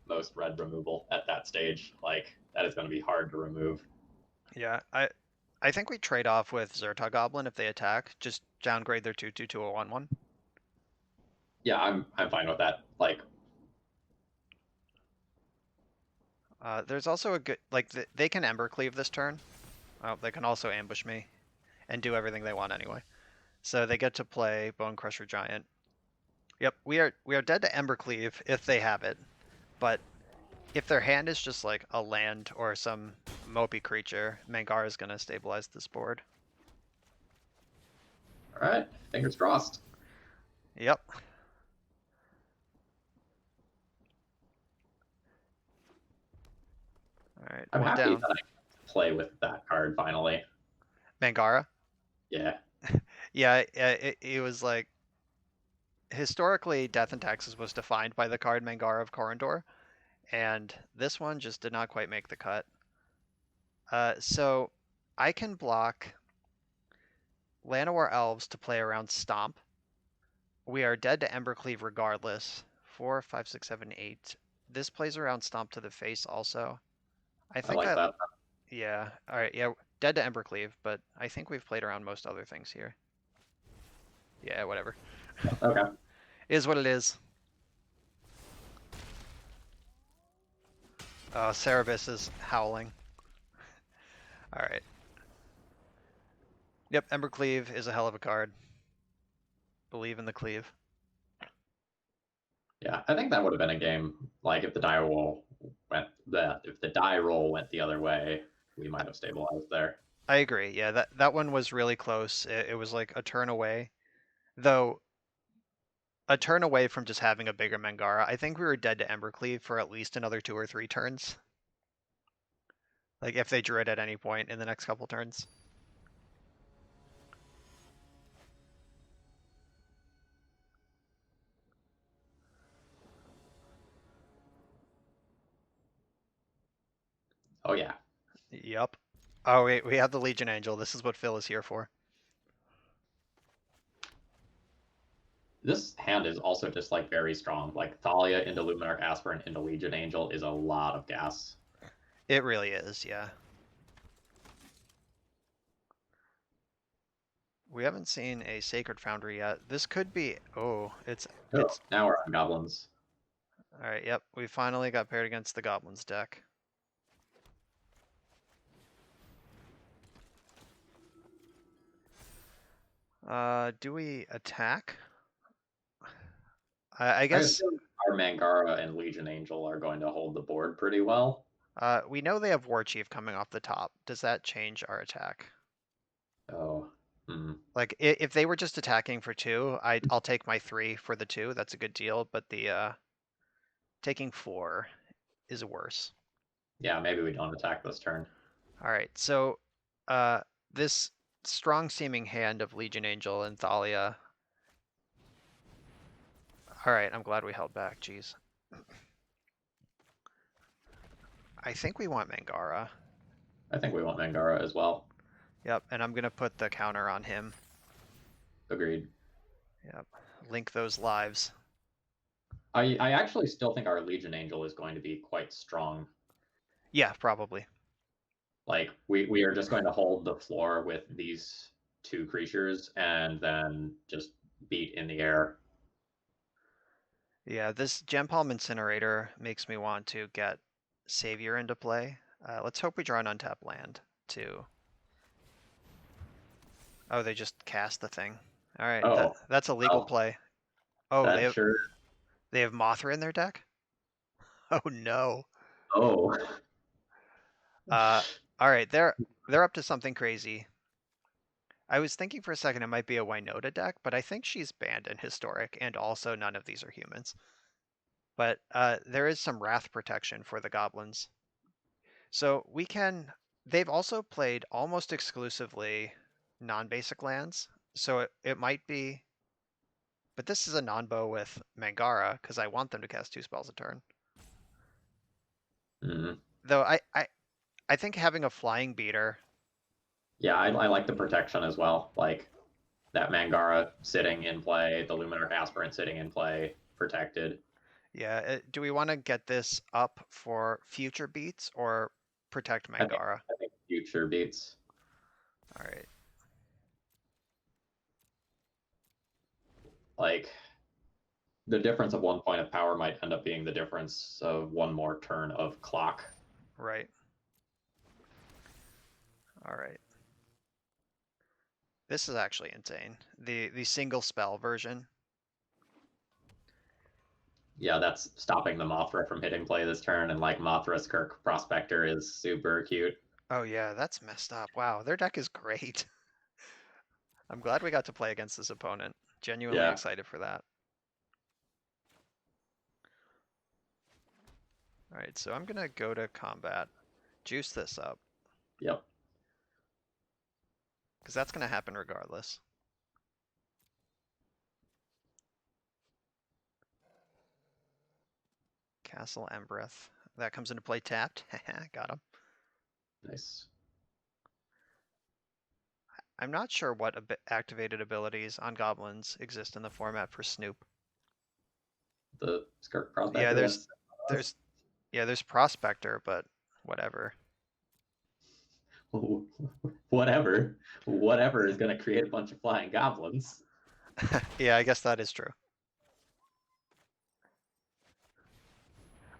most red removal at that stage. Like, that is going to be hard to remove. Yeah, I think we trade off with Zerta Goblin if they attack. Just downgrade their 2/2 to a 1/1. Yeah, I'm fine with that. Like, There's also a good they can Embercleave this turn. They can also ambush me and do everything they want anyway. So they get to play Bone Crusher Giant. Yep, we are dead to Embercleave if they have it, but if their hand is just like a land or some mopey creature, Mangara is gonna stabilize this board. all right, fingers crossed. Yep. All right, I'm one happy down. that I can play with that card finally. Mangara. Yeah. Yeah, it was like historically Death and Taxes was defined by the card Mangara of Corondor, and this one just did not quite make the cut. So I can block Llanowar Elves to play around Stomp. We are dead to Embercleave regardless. 4, 5, 6, 7, 8. This plays around Stomp to the face also. I I think like that. yeah. All right, yeah. Dead to Embercleave, but I think we've played around most other things here. Yeah, whatever. Okay. Is what it is. Cerebus is howling. All right. Yep, Embercleave is a hell of a card. Believe in the cleave. Yeah, I think that would have been a game. Like if the die roll if the die roll went the other way, we might have stabilized there. I agree. Yeah, that one was really close. It was like a turn away, though. A turn away from just having a bigger Mangara. I think we were dead to Embercleave for at least another 2 or 3 turns. Like if they drew it at any point in the next couple turns. Oh yeah, Yep. Oh wait, we have the Legion Angel. This is what Phil is here for. this hand is also just like very strong. Like Thalia into Luminarch Aspirant into Legion Angel is a lot of gas. It really is, yeah. We haven't seen a Sacred Foundry yet. This could be. Oh, it's Oh, it's. now we're on goblins. All right. Yep. We finally got paired against the Goblins deck. Do we attack? I I guess. assume our Mangara and Legion Angel are going to hold the board pretty well. We know they have War Chief coming off the top. Does that change our attack? Oh, hmm. Like if they were just attacking for 2, I'll take my 3 for the 2. That's a good deal. But the taking 4 is worse. Yeah, maybe we don't attack this turn. All right. So uh, this strong seeming hand of Legion Angel and Thalia. All right. I'm glad we held back. Jeez. I think we want Mangara. I think we want Mangara as well. Yep. And I'm gonna put the counter on him. Agreed. Yep. Link those lives. I actually still think our Legion Angel is going to be quite strong. Yeah, probably. Like we are just going to hold the floor with these 2 creatures and then just beat in the air. Yeah, this Gem Palm Incinerator makes me want to get Savior into play. Let's hope we draw an untapped land too. Oh, they just cast the thing. All right, Oh, that's a legal well, play. Oh, that sure. they have Mothra in their deck? Oh no. Oh, Uh, all right, they're up to something crazy. I was thinking for a second it might be a Winota deck, but I think she's banned in Historic, and also none of these are humans. But there is some Wrath protection for the goblins. So we can. They've also played almost exclusively non-basic lands, so it might be. But this is a non-bow with Mangara because I want them to cast 2 spells a turn. mm. Though I think having a flying beater. Yeah, I like the protection as well. Like that Mangara sitting in play, the Luminarch Aspirant sitting in play, protected. Yeah, do we want to get this up for future beats or protect I think Mangara? I think future beats. All right, Like the difference of 1 point of power might end up being the difference of one more turn of clock. right. All right. This is actually insane. The single spell version. Yeah, that's stopping the Mothra from hitting play this turn, and like Mothra's Kirk Prospector is super cute. Oh yeah, that's messed up. Wow, their deck is great. I'm glad we got to play against this opponent. Genuinely Yeah, excited for that. All right, so I'm gonna go to combat, juice this up, yep. because that's gonna happen regardless. Castle Embereth. That comes into play tapped. Got him. Nice. I'm not sure what activated abilities on goblins exist in the format for Snoop. The Kirk Yeah, Prospector. there's yeah, there's Prospector, but whatever. Whatever. Whatever is going to create a bunch of flying goblins. Yeah, I guess that is true.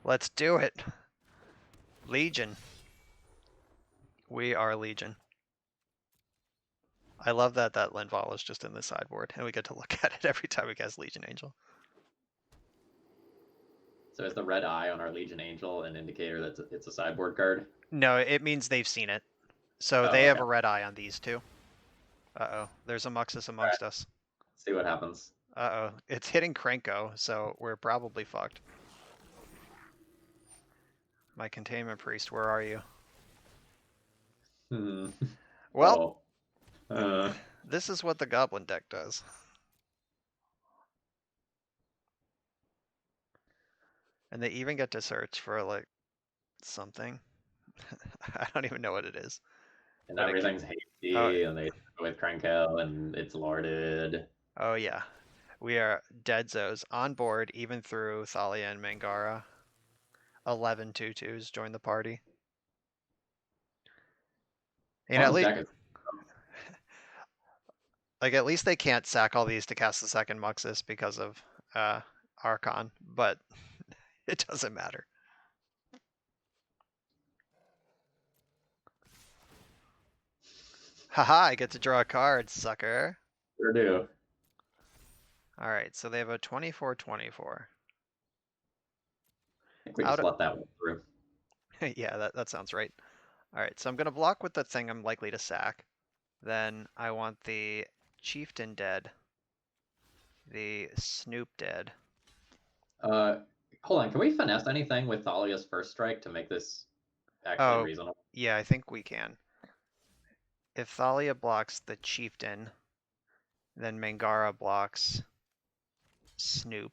Let's do it. Legion. We are Legion. I love that Linval is just in the sideboard, and we get to look at it every time we cast Legion Angel. So is the red eye on our Legion Angel an indicator that it's a sideboard card? No, it means they've seen it. So they Oh, have okay. a red eye on these two. Uh-oh, there's a Muxus All right. amongst us. See what happens. Uh-oh, it's hitting Krenko, so we're probably fucked. My Containment Priest, where are you? Hmm. Well, Oh. Uh, this is what the Goblin deck does. And they even get to search for, like, something. I don't even know what it is. and But it, everything's oh, hasty, and they with Krenko, and it's lorded. oh yeah. We are dead Zos on board, even through Thalia and Mangara. 11 2/2s join the party. And at Opponent's least, deck is at least they can't sack all these to cast the second Muxus because of Archon, but it doesn't matter. Haha, I get to draw a card, sucker. sure do. Alright, so they have a 24/24. I think we Out just of, let that one through. yeah, that sounds right. Alright, so I'm gonna block with the thing I'm likely to sack. Then I want the Chieftain dead. The Snoop dead. Uh, Hold on. Can we finesse anything with Thalia's first strike to make this actually Oh, reasonable? yeah, I think we can. If Thalia blocks the Chieftain, then Mangara blocks Snoop.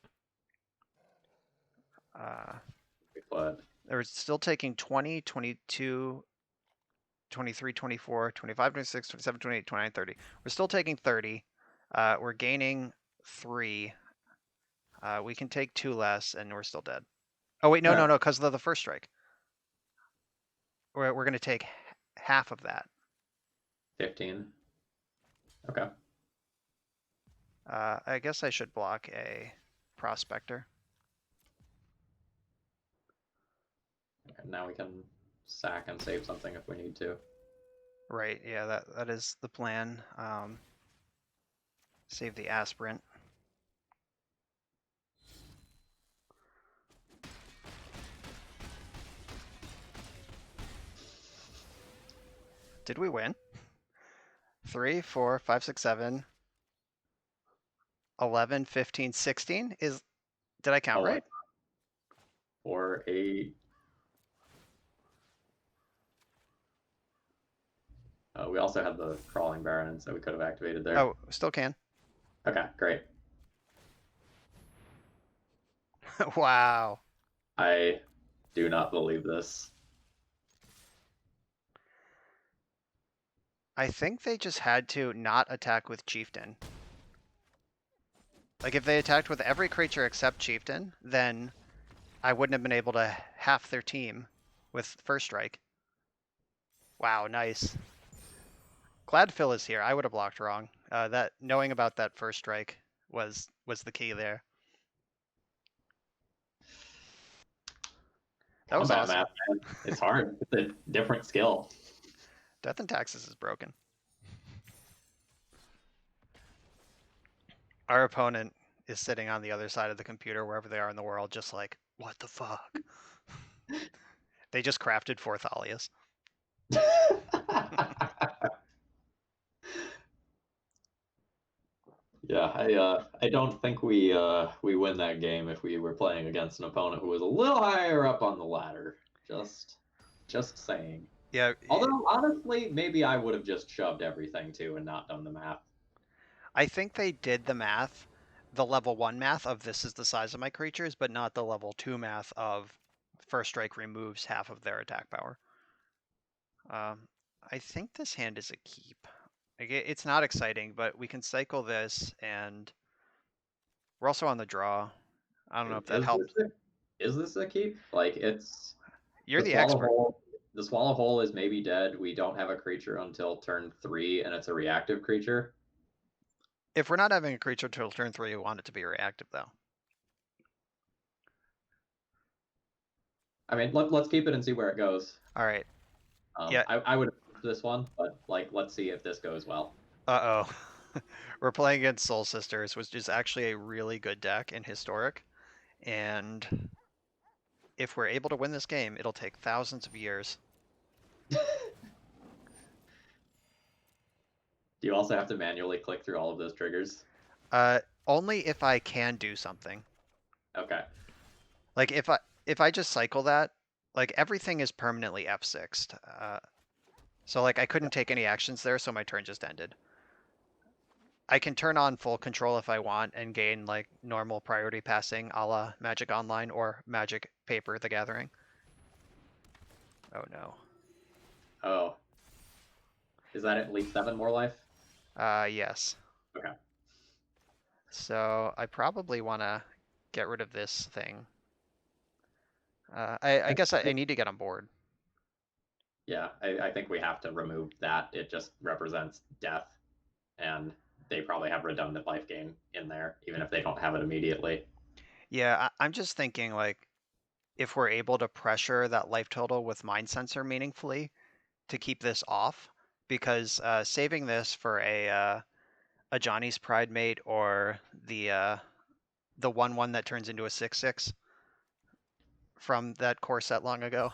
But They're still taking 20, 22, 23, 24, 25, 26, 27, 28, 29, 30. We're still taking 30. We're gaining 3. We can take 2 less, and we're still dead. Oh, wait, no, because of the first strike. We're going to take half of that. 15. Okay. I guess I should block a Prospector. And now we can sack and save something if we need to. Right, yeah, that is the plan. Save the Aspirant. Did we win? 3, 4, 5, 6, 7, 11, 15, 16? Did I count Oh, right? like 4, 8. We also had the Crawling Baron, so we could have activated there. Oh, still can. Okay, great. Wow. I do not believe this. I think they just had to not attack with Chieftain. Like, if they attacked with every creature except Chieftain, then I wouldn't have been able to half their team with first strike. Wow, nice. Glad Phil is here. I would have blocked wrong. That knowing about that first strike was the key there. That was Combat awesome. math, man. It's hard. It's a different skill. Death and Taxes is broken. Our opponent is sitting on the other side of the computer, wherever they are in the world, just like, what the fuck? They just crafted 4 Thalias. Yeah, I don't think we win that game if we were playing against an opponent who was a little higher up on the ladder. Just saying. Yeah. Although honestly, maybe I would have just shoved everything too and not done the math. I think they did the math, the level 1 math of this is the size of my creatures, but not the level 2 math of first strike removes half of their attack power. I think this hand is a keep. Like, it's not exciting, but we can cycle this, and we're also on the draw. I don't know if that helped. Is this a keep? Like it's You're the the swallow expert. hole. The swallow hole is maybe dead. We don't have a creature until turn 3, and it's a reactive creature. If we're not having a creature till turn 3, we want it to be reactive, though. I mean, let's keep it and see where it goes. All right. Yeah. I would have this one, but like, let's see if this goes well. Uh-oh. We're playing against Soul Sisters, which is actually a really good deck in Historic. And if we're able to win this game, it'll take thousands of years. Do you also have to manually click through all of those triggers? Only if I can do something. Okay. Like if I just cycle that, like everything is permanently F6'd. So like I couldn't take any actions there, so my turn just ended. I can turn on full control if I want and gain like normal priority passing a la Magic Online or Magic Paper the Gathering. Oh no. Oh. Is that at least 7 more life? Yes. Okay. So I probably want to get rid of this thing. I guess I need to get on board. Yeah, I think we have to remove that. It just represents death, and they probably have redundant life gain in there, even if they don't have it immediately. Yeah, I'm just thinking like if we're able to pressure that life total with Mind Sensor meaningfully to keep this off, because saving this for a Johnny's Pride mate or the 1/1 that turns into a 6/6 from that core set long ago.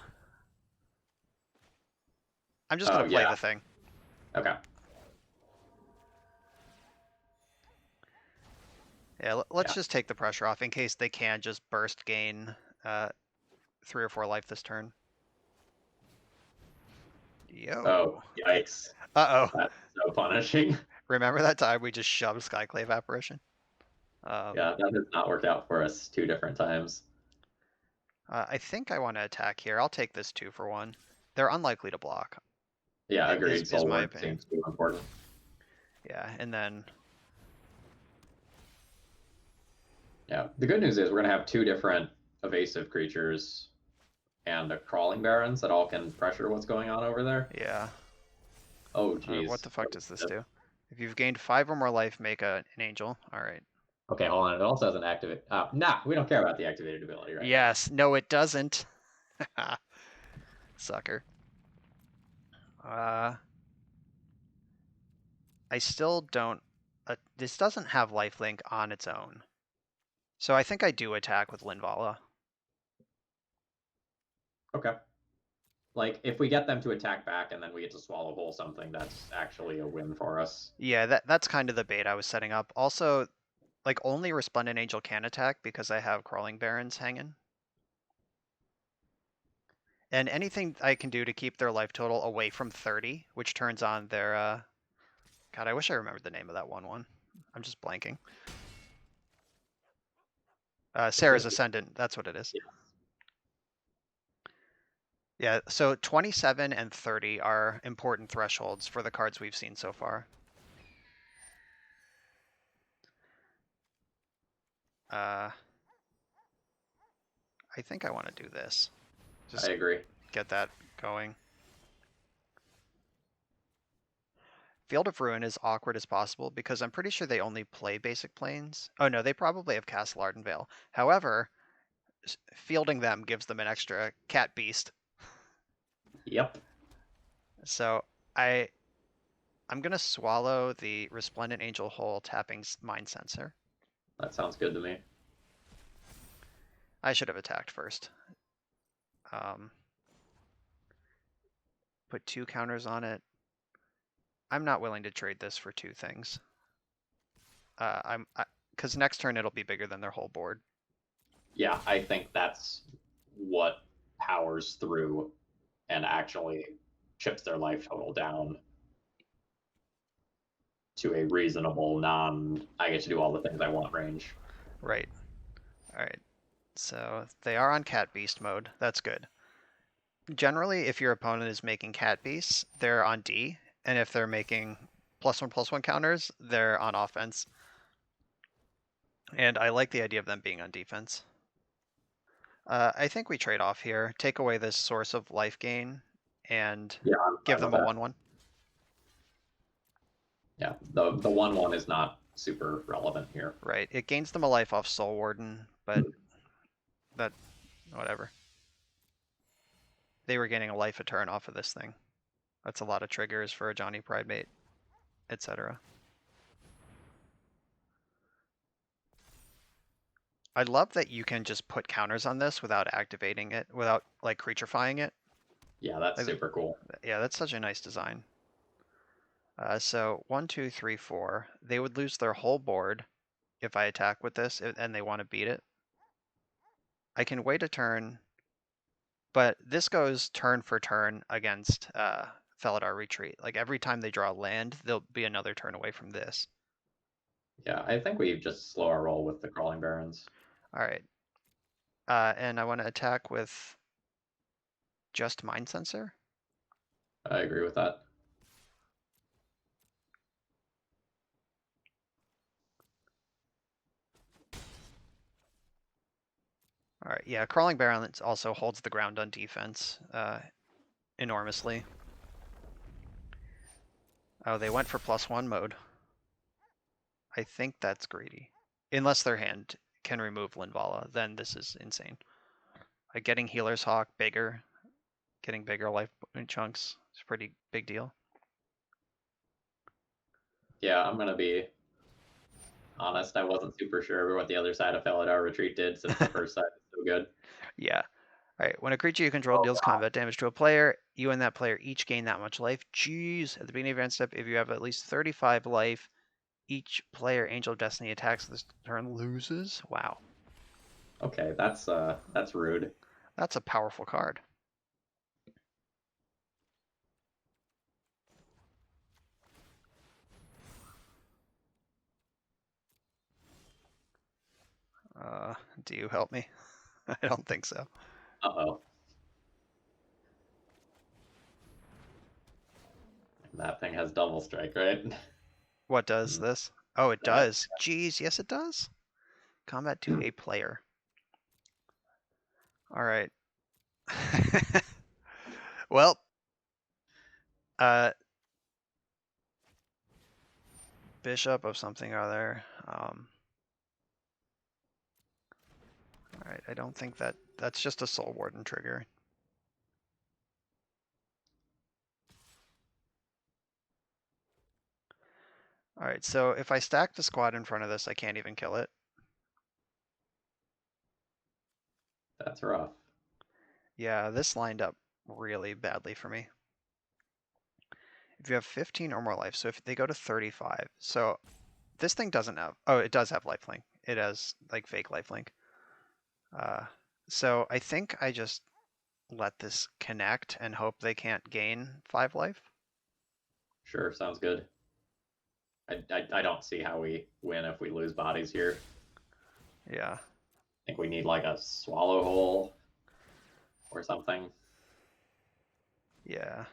I'm just Oh, gonna play yeah. the thing. Okay. Yeah, let's Yeah. just take the pressure off in case they can just burst gain 3 or 4 life this turn. Oh, Yo. yikes. Uh-oh. That's so punishing. Remember that time we just shoved Skyclave Apparition? Yeah, that has not worked out for us 2 different times. I think I want to attack here. I'll take this 2 for 1. They're unlikely to block, Yeah, is agreed. is Soul my Ward opinion. seems too important. Yeah, and then Yeah. The good news is we're going to have 2 different evasive creatures and a crawling barons that all can pressure what's going on over there. yeah. Oh, What geez. the fuck does this do? If you've gained 5 or more life, make an angel. All right. Okay, hold on. It also has an activate. Nah, we don't care about the activated ability right now. Yes. No, it doesn't. Sucker. I still don't. This doesn't have lifelink on its own, so I think I do attack with Linvala. Okay. Like, if we get them to attack back and then we get to swallow whole something, that's actually a win for us. Yeah, that's kind of the bait I was setting up. Also, like only Resplendent Angel can attack because I have Crawling Barons hanging. And anything I can do to keep their life total away from 30, which turns on their God, I wish I remembered the name of that 1/1. I'm just blanking. Sarah's Ascendant, that's what it is. Yeah. Yeah, so 27 and 30 are important thresholds for the cards we've seen so far. I think I want to do this. I Just agree. get that going. Field of Ruin is awkward as possible because I'm pretty sure they only play basic planes. Oh no, they probably have Castle Ardenvale. However, fielding them gives them an extra cat beast. Yep. So I'm gonna swallow the Resplendent Angel Hole tapping Mind Sensor. That sounds good to me. I should have attacked first. Put 2 counters on it. I'm not willing to trade this for 2 things. Because next turn it'll be bigger than their whole board. Yeah, I think that's what powers through and actually chips their life total down to a reasonable, I get to do all the things I want range. Right. All right. So they are on Cat Beast mode. That's good. Generally, if your opponent is making Cat Beasts, they're on D, and if they're making +1/+1 counters, they're on offense. And I like the idea of them being on defense. I think we trade off here, take away this source of life gain, and Yeah, give I'm them with a that. 1/1. Yeah, the 1/1 is not super relevant here. Right. It gains them a life off Soul Warden, but that, whatever. They were gaining a life a turn off of this thing. That's a lot of triggers for a Johnny Pridemate, etc. I love that you can just put counters on this without activating it, without like creaturefying it. Yeah, that's Like, super cool. yeah, that's such a nice design. So 1, 2, 3, 4. They would lose their whole board if I attack with this and they want to beat it. I can wait a turn, but this goes turn for turn against Felidar Retreat. Like every time they draw land, they'll be another turn away from this. Yeah, I think we just slow our roll with the Crawling Barrens. All right. And I want to attack with just Mind Sensor. I agree with that. All right, yeah, Crawling Barrens also holds the ground on defense enormously. Oh, they went for +1 mode. I think that's greedy. Unless their hand can remove Linvala, then this is insane. Like getting Healer's Hawk bigger, getting bigger life chunks is a pretty big deal. Yeah, I'm gonna be honest. I wasn't super sure what the other side of Felidar Retreat did since the first side is so good. Yeah. All right, when a creature you control Oh deals god. combat damage to a player, you and that player each gain that much life. Jeez. At the beginning of your end step, if you have at least 35 life, each player Angel of Destiny attacks this turn loses. Wow. Okay, that's rude. That's a powerful card. Do you help me? I don't think so. Uh-oh. That thing has double strike, right? What does Hmm, this? Oh, it that- does. Jeez, yes it does. Combat to a player. All right. Well, uh, bishop of something or other. All right, I don't think that's just a Soul Warden trigger. All right, so if I stack the squad in front of this, I can't even kill it. that's rough. Yeah, this lined up really badly for me. If you have 15 or more life, so if they go to 35, so this thing doesn't have, oh, it does have lifelink. It has like fake lifelink. So I think I just let this connect and hope they can't gain 5 life. Sure, sounds good. I don't see how we win if we lose bodies here. Yeah. I think we need like a swallow hole or something. Yeah.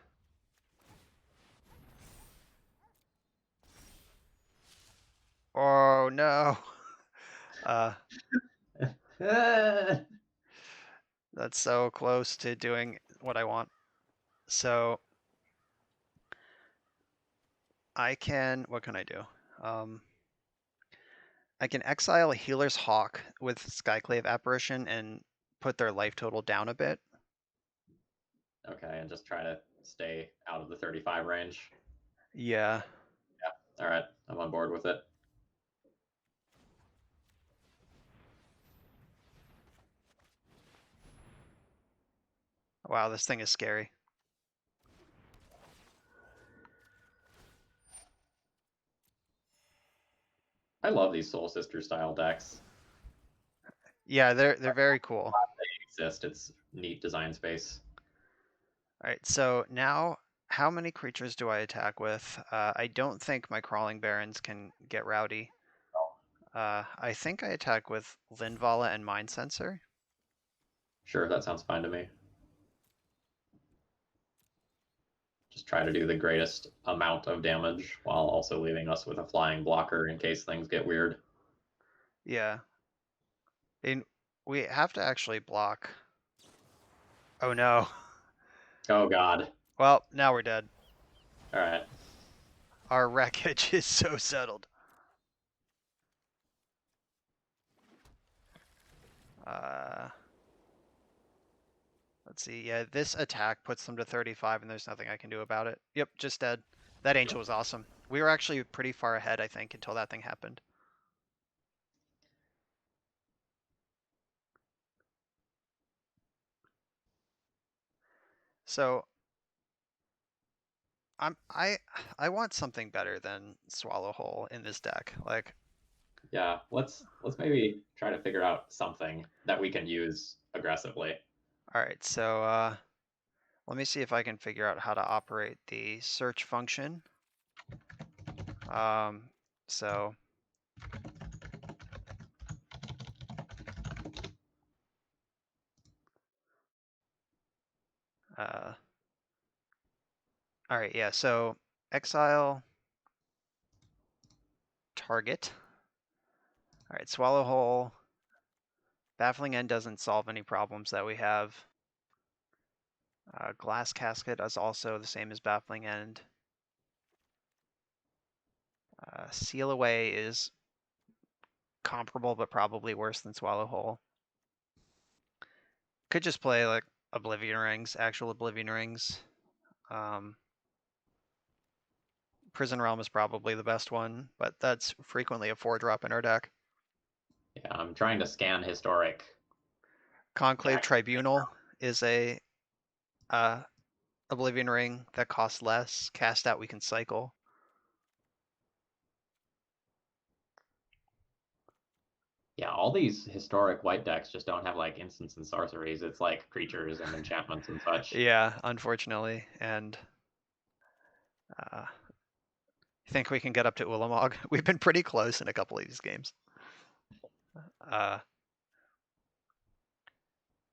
Oh no. Uh, Ah! that's so close to doing what I want. So I can, what can I do? I can exile a Healer's Hawk with Skyclave Apparition and put their life total down a bit. Okay, and just try to stay out of the 35 range. Yeah. All right, I'm on board with it. Wow, this thing is scary. I love these Soul Sister style decks. Yeah, they're very cool. They exist. It's neat design space. All right, so now how many creatures do I attack with? I don't think my Crawling Barons can get rowdy. I think I attack with Linvala and Mind Sensor. Sure, that sounds fine to me. Just try to do the greatest amount of damage while also leaving us with a flying blocker in case things get weird. Yeah. And we have to actually block. Oh no. Oh god. Well, now we're dead. All right. Our wreckage is so settled. Uh, let's see. Yeah, this attack puts them to 35 and there's nothing I can do about it. Yep, just dead. That angel was awesome. We were actually pretty far ahead, I think, until that thing happened. So I want something better than Swallow Hole in this deck. Like, Yeah, let's maybe try to figure out something that we can use aggressively. all right, so let me see if I can figure out how to operate the search function. Um, so uh, all right, yeah. So exile target. All right, Swallow Hole. Baffling End doesn't solve any problems that we have. Glass Casket is also the same as Baffling End. Seal Away is comparable, but probably worse than Swallow Hole. Could just play like Oblivion Rings, actual Oblivion Rings. Um, Prison Realm is probably the best one, but that's frequently a 4-drop in our deck. Yeah, I'm trying to scan historic Conclave decks. Tribunal is a uh, Oblivion Ring that costs less. Cast Out we can cycle. Yeah, all these historic white decks just don't have like instants and sorceries. It's like creatures and enchantments and such. Yeah, unfortunately. And I think we can get up to Ulamog. We've been pretty close in a couple of these games.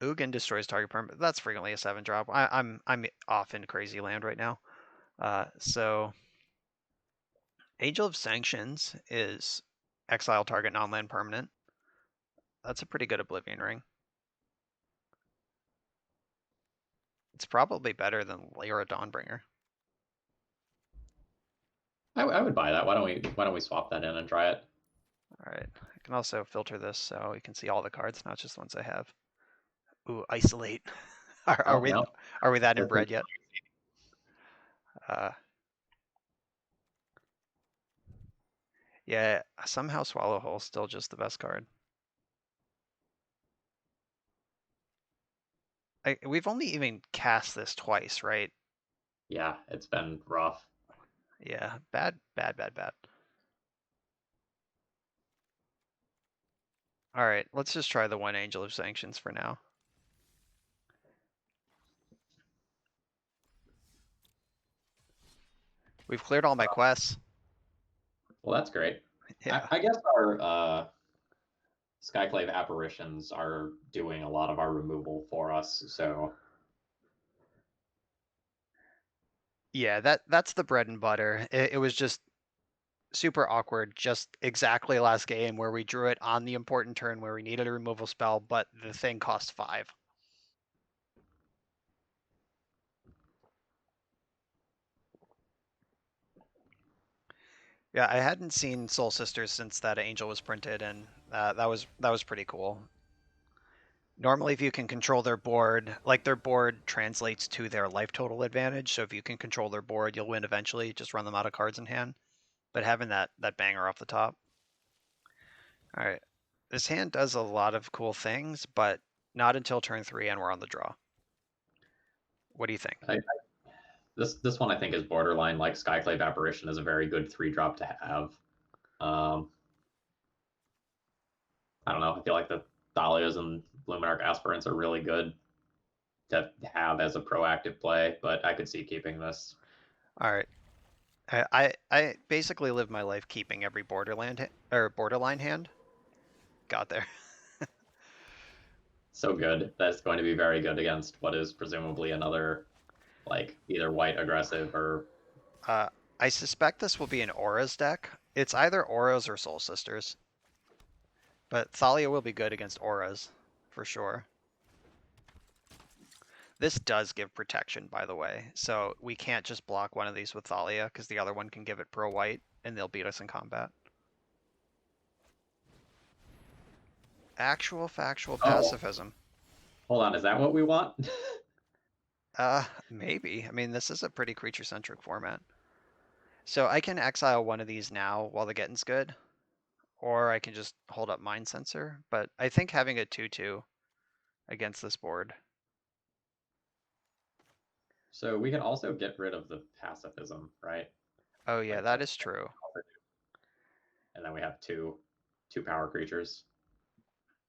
Ugin destroys target permanent. That's frequently a 7-drop. I'm off in crazy land right now. So Angel of Sanctions is exile target non-land permanent. That's a pretty good Oblivion Ring. It's probably better than Lyra Dawnbringer. I would buy that. Why don't we swap that in and try it? All right. I can also filter this so you can see all the cards, not just ones I have. Ooh, isolate. Are, are Oh we no, are we that this is inbred yet? Uh, yeah. Somehow Swallow Hole still just the best card. We've only even cast this twice, right? yeah, it's been rough. Yeah. Bad, bad, bad, bad. All right. Let's just try the one Angel of Sanctions for now. We've cleared all my quests. Well, that's great. Yeah. I guess our Skyclave apparitions are doing a lot of our removal for us. So Yeah, that's the bread and butter. It was just super awkward, just exactly last game where we drew it on the important turn where we needed a removal spell, but the thing cost 5. Yeah, I hadn't seen Soul Sisters since that Angel was printed, and that was pretty cool. Normally, if you can control their board, like their board translates to their life total advantage. So if you can control their board, you'll win eventually. Just run them out of cards in hand. But having that banger off the top. All right, this hand does a lot of cool things, but not until turn 3, and we're on the draw. What do you think? I, this one I think is borderline. Like Skyclave apparition is a very good 3-drop to have. Um, I don't know. I feel like the Thalias and Luminarch aspirants are really good to have as a proactive play, but I could see keeping this. All right. I basically live my life keeping every borderline hand. Got there. So good. That's going to be very good against what is presumably another like either white aggressive or Uh, I suspect this will be an Auras deck. It's either Auras or Soul Sisters, but Thalia will be good against Auras for sure. This does give protection, by the way, so we can't just block one of these with Thalia because the other one can give it pro white and they'll beat us in combat. Actual factual oh, pacifism. hold on, is that what we want? Maybe. I mean, this is a pretty creature-centric format. So I can exile one of these now while the getting's good, or I can just hold up Mind Sensor, but I think having a 2/2 against this board So we can also get rid of the pacifism, right? Oh yeah, Like that the is true. and then we have two power creatures.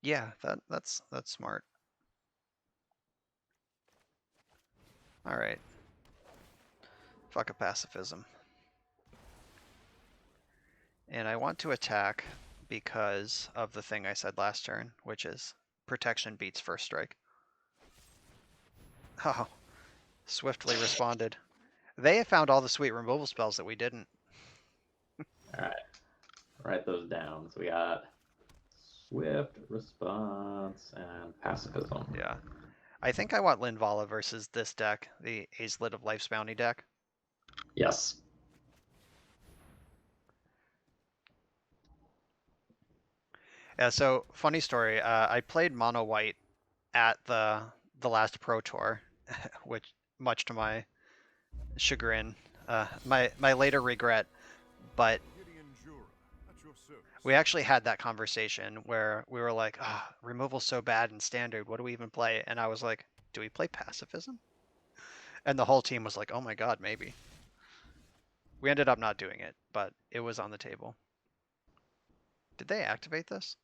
Yeah, that's smart. All right. Fuck a pacifism. And I want to attack because of the thing I said last turn, which is protection beats first strike. Oh, swiftly responded. They found all the sweet removal spells that we didn't. All right, write those down. So we got swift response and pacifism. Yeah. I think I want Linvala versus this deck, the Azelit of Life's Bounty deck. Yes. Yeah, so funny story. I played mono white at the last Pro Tour, which much to my chagrin, my later regret. But we actually had that conversation where we were like, "Ah, oh, removal's so bad in standard. What do we even play?" And I was like, "Do we play pacifism?" And the whole team was like, "Oh my god, maybe." We ended up not doing it, but it was on the table. Did they activate this?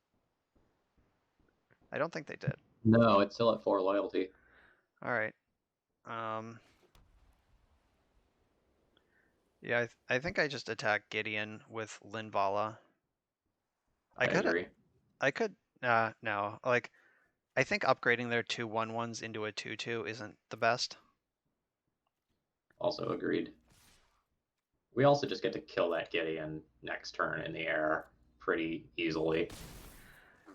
I don't think they did. No, it's still at 4 loyalty. All right. Um, yeah, I think I just attacked Gideon with Linvala. I I could agree. I could no. Like I think upgrading their 2/1/1s into a 2/2 isn't the best. Also agreed. We also just get to kill that Gideon next turn in the air pretty easily.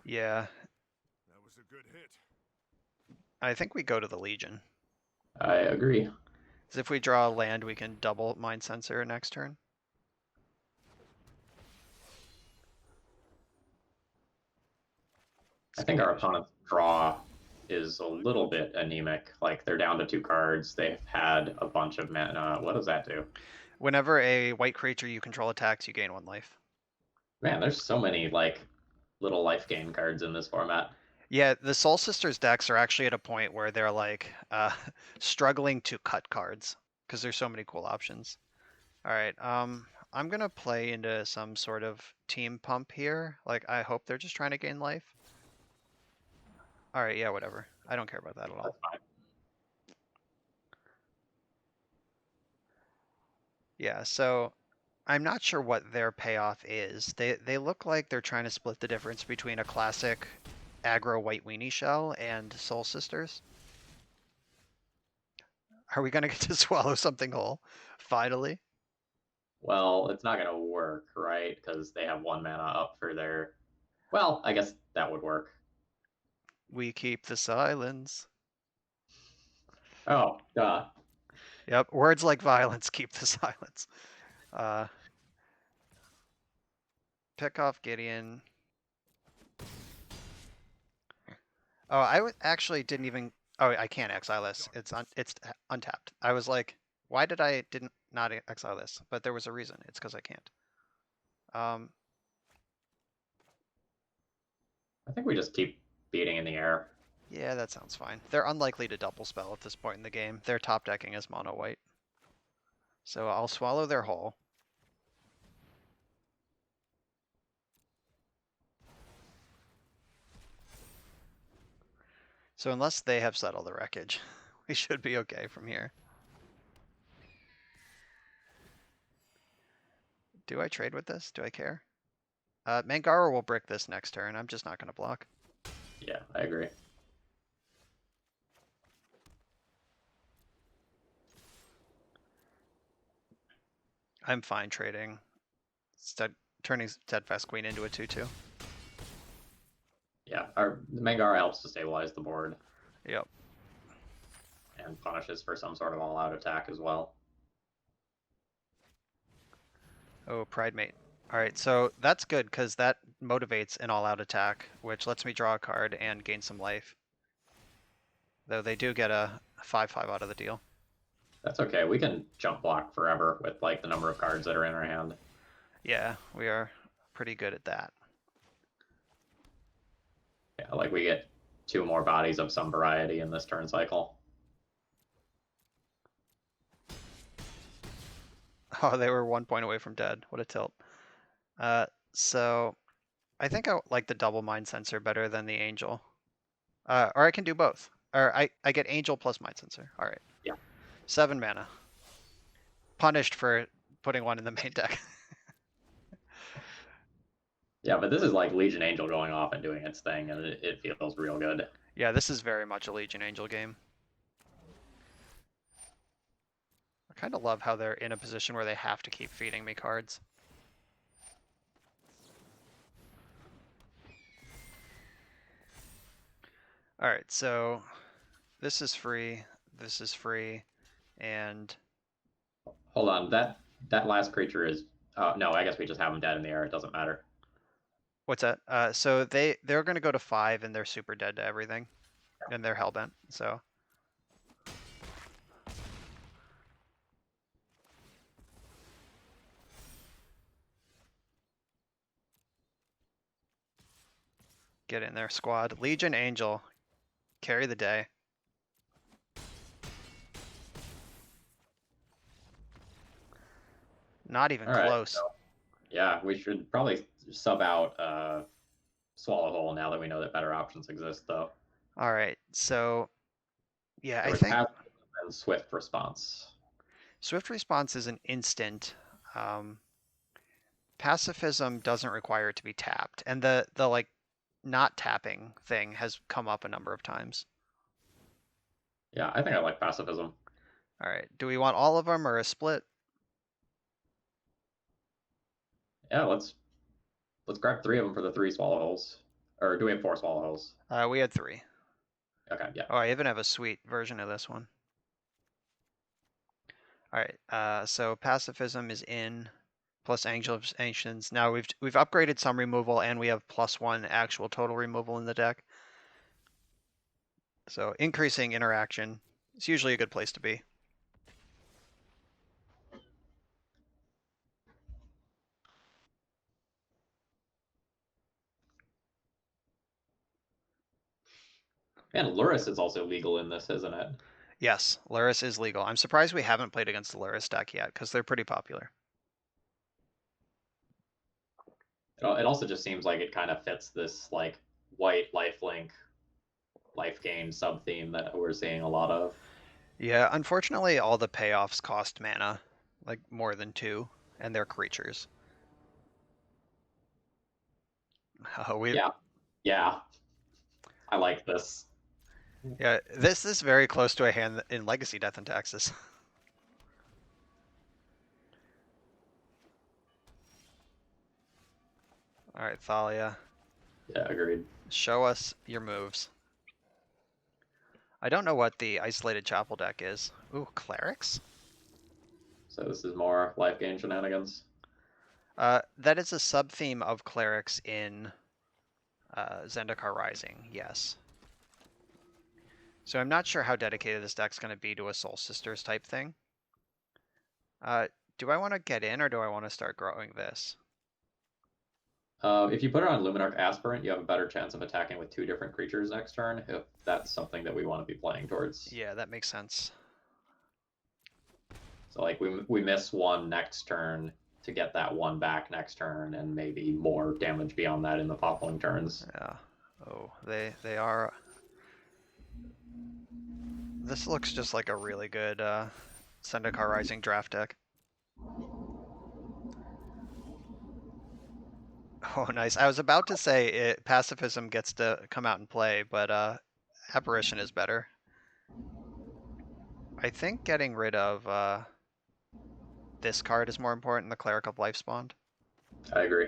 Yeah. That was a good hit. I think we go to the Legion. I agree. Because if we draw a land, we can double Mind Sensor next turn. I think our opponent's draw is a little bit anemic. Like they're down to 2 cards. They've had a bunch of mana. What does that do? Whenever a white creature you control attacks, you gain 1 life. Man, there's so many like little life gain cards in this format. Yeah, the Soul Sisters decks are actually at a point where they're like struggling to cut cards because there's so many cool options. All right, I'm gonna play into some sort of team pump here. Like I hope they're just trying to gain life. All right, yeah, whatever. I don't care about that at all. That's fine. Yeah, so I'm not sure what their payoff is. They look like they're trying to split the difference between a classic aggro white weenie shell and Soul Sisters. Are we gonna get to swallow something whole? Finally? Well, it's not going to work, right? Because they have 1 mana up for their. Well, I guess that would work. We keep the silence. Oh, duh. Yep, words like violence keep the silence. Uh, pick off Gideon. Oh, actually didn't even. Oh, I can't exile this. It's untapped. I was like, why did I didn't not exile this? But there was a reason. It's because I can't. Um, I think we just keep beating in the air. yeah, that sounds fine. They're unlikely to double spell at this point in the game. They're top decking as mono white. So I'll swallow their whole. So unless they have settled the wreckage, we should be okay from here. Do I trade with this? Do I care? Mangara will brick this next turn. I'm just not going to block. Yeah, I agree. I'm fine trading. Turning Steadfast Queen into a 2/2. Yeah, our Mangara helps to stabilize the board. Yep. And punishes for some sort of all-out attack as well. Oh, Pride Mate. All right, so that's good because that motivates an all-out attack, which lets me draw a card and gain some life. Though they do get a 5/5 out of the deal. That's okay. We can jump block forever with like the number of cards that are in our hand. Yeah, we are pretty good at that. Yeah, like we get 2 more bodies of some variety in this turn cycle. Oh, they were 1 point away from dead. What a tilt. So I think I like the double mind sensor better than the angel. Or I can do both. Or I get angel plus mind sensor. All right. Yeah. 7 mana. Punished for putting one in the main deck. Yeah, but this is like Legion Angel going off and doing its thing, and it feels real good. Yeah, this is very much a Legion Angel game. I kind of love how they're in a position where they have to keep feeding me cards. All right, so this is free, and Hold on, that last creature is. No, I guess we just have them dead in the air. It doesn't matter. what's that? So they're gonna go to 5 and they're super dead to everything, and they're hellbent. So get in there, squad. Legion Angel, carry the day. Not even All right. close. So, yeah, we should probably sub out Swallowhole now that we know that better options exist, though. All right, so yeah, There I was think passive and swift response. Swift Response is an instant. Pacifism doesn't require it to be tapped, and the like not tapping thing has come up a number of times. Yeah, I think I like pacifism. All right, do we want all of them or a split? Yeah, let's grab 3 of them for the 3 Swallowholes. Or do we have 4 Swallowholes? We had 3. Okay, yeah. Oh, I even have a sweet version of this one. All right, so pacifism is in, plus Angel of Ancients. Now we've upgraded some removal, and we have +1 actual total removal in the deck. So increasing interaction is usually a good place to be. And Luris is also legal in this, isn't it? Yes, Luris is legal. I'm surprised we haven't played against the Luris deck yet, because they're pretty popular. It also just seems like it kind of fits this like white lifelink life gain sub theme that we're seeing a lot of. Yeah, unfortunately, all the payoffs cost mana, like more than 2, and they're creatures. Yeah, yeah, I like this. Yeah, this is very close to a hand in Legacy Death and Taxes. All right, Thalia, Yeah, agreed. show us your moves. I don't know what the Isolated Chapel deck is. Ooh, Clerics? So this is more life gain shenanigans. That is a sub-theme of Clerics in Zendikar Rising, yes. So I'm not sure how dedicated this deck's going to be to a Soul Sisters type thing. Do I want to get in or do I want to start growing this? If you put it on Luminarch Aspirant, you have a better chance of attacking with 2 different creatures next turn, if that's something that we want to be playing towards. Yeah, that makes sense. So like we miss 1 next turn to get that 1 back next turn, and maybe more damage beyond that in the following turns. Yeah. Oh, they are. This looks just like a really good Zendikar Rising draft deck. Oh, nice. I was about to say pacifism gets to come out and play, but apparition is better. I think getting rid of this card is more important, the Cleric of Life Spawned. I agree.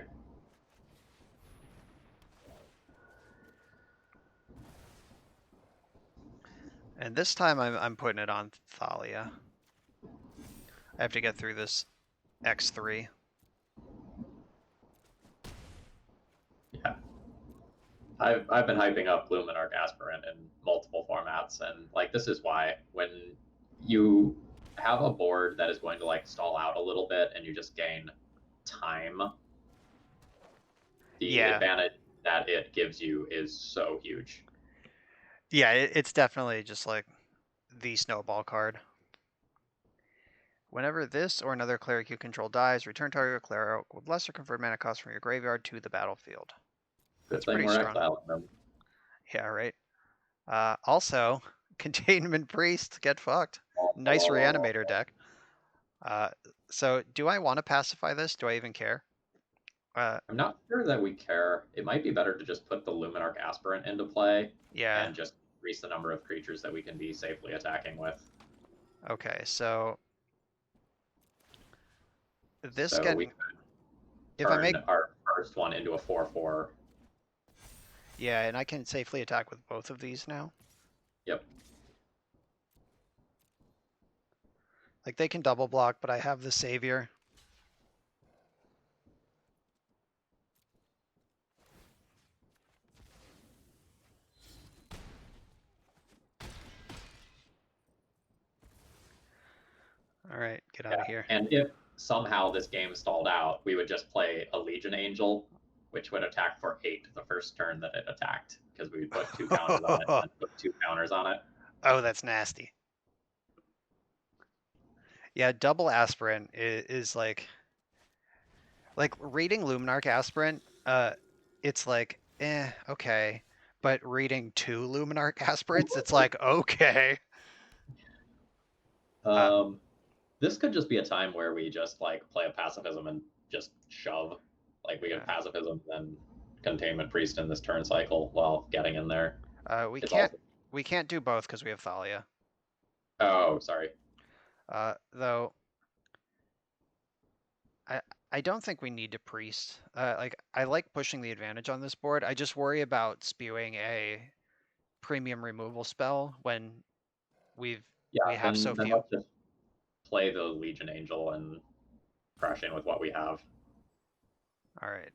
And this time I'm putting it on Thalia. I have to get through this X3. Yeah. I've been hyping up Luminarch Aspirant in multiple formats, and like this is why when you have a board that is going to like stall out a little bit and you just gain time, the advantage that it gives you is so huge. Yeah, it's definitely just like the snowball card. Whenever this or another cleric you control dies, return target cleric with lesser conferred mana cost from your graveyard to the battlefield. Good That's thing pretty we're strong. exiling them. Yeah, right. Also, Containment Priest, get fucked. Nice Oh, Reanimator deck. So do I want to pacify this? Do I even care? I'm not sure that we care. It might be better to just put the Luminarch Aspirant into play Yeah. and just increase the number of creatures that we can be safely attacking with. Okay, so this So we can, could if I turn make, our first one into a 4/4. yeah, and I can safely attack with both of these now. Yep. Like they can double block, but I have the Savior. All right, get out of here. And if somehow this game stalled out, we would just play a Legion Angel, which would attack for 8 the first turn that it attacked, because we would put 2 counters on it and then put 2 counters on it. Oh, that's nasty. Yeah, double aspirant is like reading Luminarch aspirant, it's like, okay. But reading 2 Luminarch aspirants, it's like, okay. This could just be a time where we just like play a pacifism and just shove. Like we get pacifism and containment priest in this turn cycle while getting in there. We It's can't also... we can't do both because we have Thalia. Oh, sorry. Though I don't think we need to priest. Like I like pushing the advantage on this board. I just worry about spewing a premium removal spell when we Yeah, have then, so then few. let's just play the Legion Angel and crash in with what we have. All right.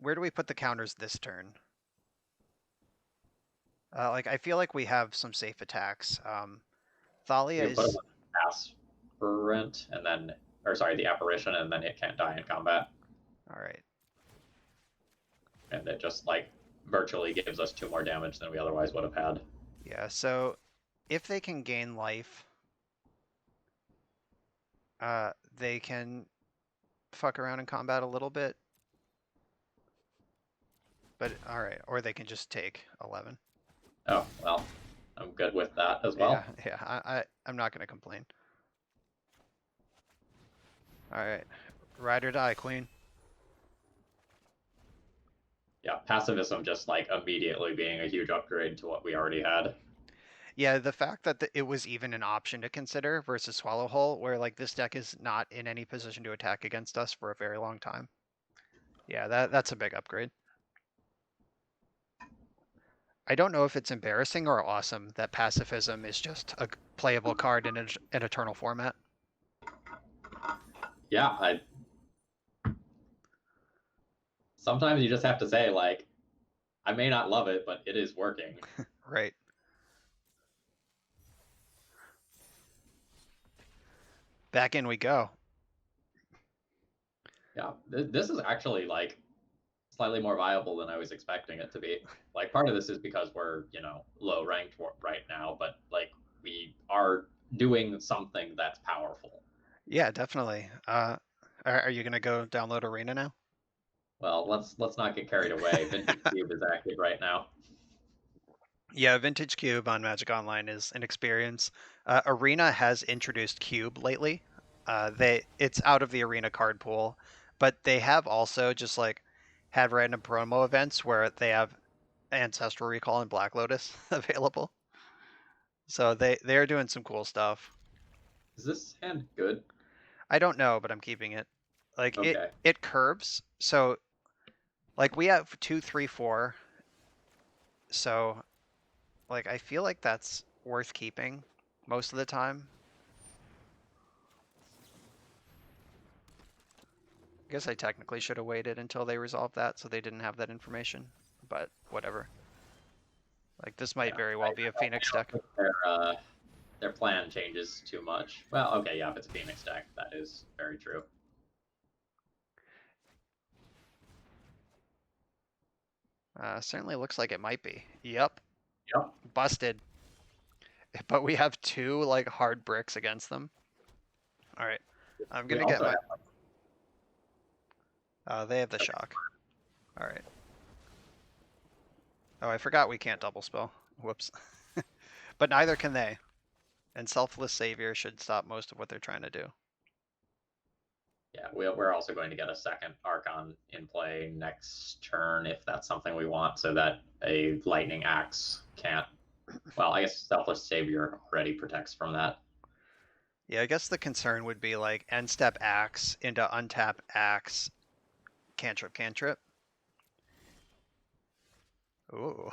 Where do we put the counters this turn? Like I feel like we have some safe attacks. Thalia You can put it is on Aspirant and then, or sorry, the Apparition, and then it can't die in combat. all right. And it just like virtually gives us 2 more damage than we otherwise would have had. Yeah, so if they can gain life, they can fuck around in combat a little bit. But all right, or they can just take 11. Oh, well, I'm good with that as well. Yeah, I'm not gonna complain. All right, ride or die, Queen. Yeah, pacifism just like immediately being a huge upgrade to what we already had. Yeah, the fact that it was even an option to consider versus Swallowhole, where like this deck is not in any position to attack against us for a very long time. Yeah, that's a big upgrade. I don't know if it's embarrassing or awesome that pacifism is just a playable card in an eternal format. Yeah, sometimes you just have to say like, I may not love it, but it is working. Right. Back in we go. Yeah, this is actually like slightly more viable than I was expecting it to be. Like part of this is because we're, low ranked right now, but like we are doing something that's powerful. Yeah, definitely. Are you gonna go download Arena now? Well, let's not get carried away. Vintage Cube is active right now. Yeah, Vintage Cube on Magic Online is an experience. Arena has introduced Cube lately. It's out of the Arena card pool, but they have also just like had random promo events where they have Ancestral Recall and Black Lotus available. So they're doing some cool stuff. Is this hand good? I don't know, but I'm keeping it. Like Okay. it curves. So like we have 2, 3, 4. So like I feel like that's worth keeping most of the time. I guess I technically should have waited until they resolved that so they didn't have that information, but whatever. Like this might very well be a Phoenix deck. Their plan changes too much. Well, okay, yeah, if it's a Phoenix deck, that is very true. Certainly looks like it might be. Yep. Yep. Busted. but we have 2 like hard bricks against them. All right, I'm We gonna get also my. have They have the shock. All right. Oh, I forgot we can't double spell. Whoops. But neither can they. And Selfless Savior should stop most of what they're trying to do. yeah, we're also going to get a second Archon in play next turn if that's something we want, so that a Lightning Axe can't. Well, I guess Selfless Savior already protects from that. Yeah, I guess the concern would be like end step axe into untap axe, cantrip, cantrip. Ooh,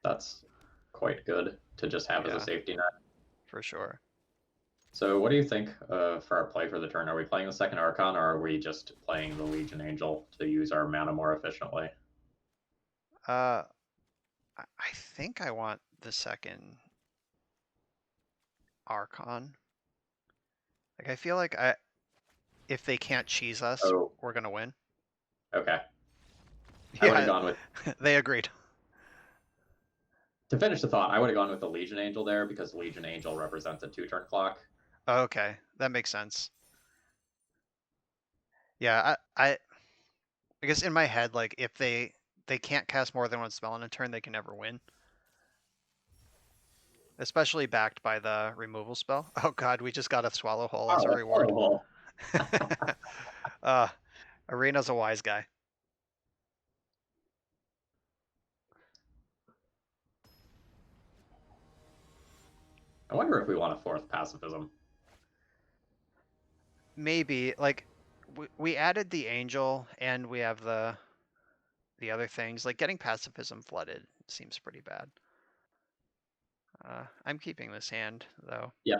That's quite good to just have as a yeah, safety net. for sure. So, what do you think for our play for the turn? Are we playing the second Archon, or are we just playing the Legion Angel to use our mana more efficiently? Uh, I think I want the second Archon. Like I feel like if they can't cheese us, Oh, we're gonna win. okay. I would have Yeah, gone with, they agreed. to finish the thought, I would have gone with the Legion Angel there because Legion Angel represents a 2-turn clock. Okay, that makes sense. Yeah, I guess in my head, like if they can't cast more than 1 spell in a turn, they can never win. Especially backed by the removal spell. Oh god, we just got a swallow hole as a Oh, that's reward. horrible. uh, Arena's a wise guy. I wonder if we want a 4th pacifism. Maybe like we added the angel and we have the other things. Like getting pacifism flooded seems pretty bad. I'm keeping this hand though. Yeah.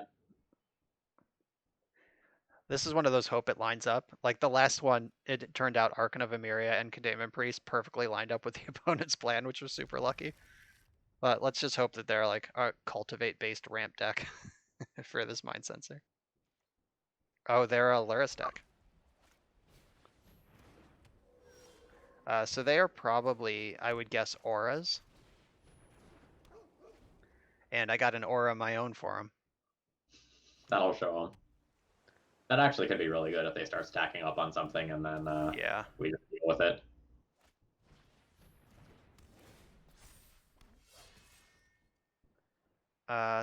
This is one of those hope it lines up. Like the last one, it turned out Archon of Emeria and Containment Priest perfectly lined up with the opponent's plan, which was super lucky. But let's just hope that they're like a cultivate-based ramp deck for this Mind Sensor. Oh, they're a Luris deck. So they are probably, I would guess, auras. And I got an aura of my own for them. That'll show them. That actually could be really good if they start stacking up on something and then Yeah. we just deal with it.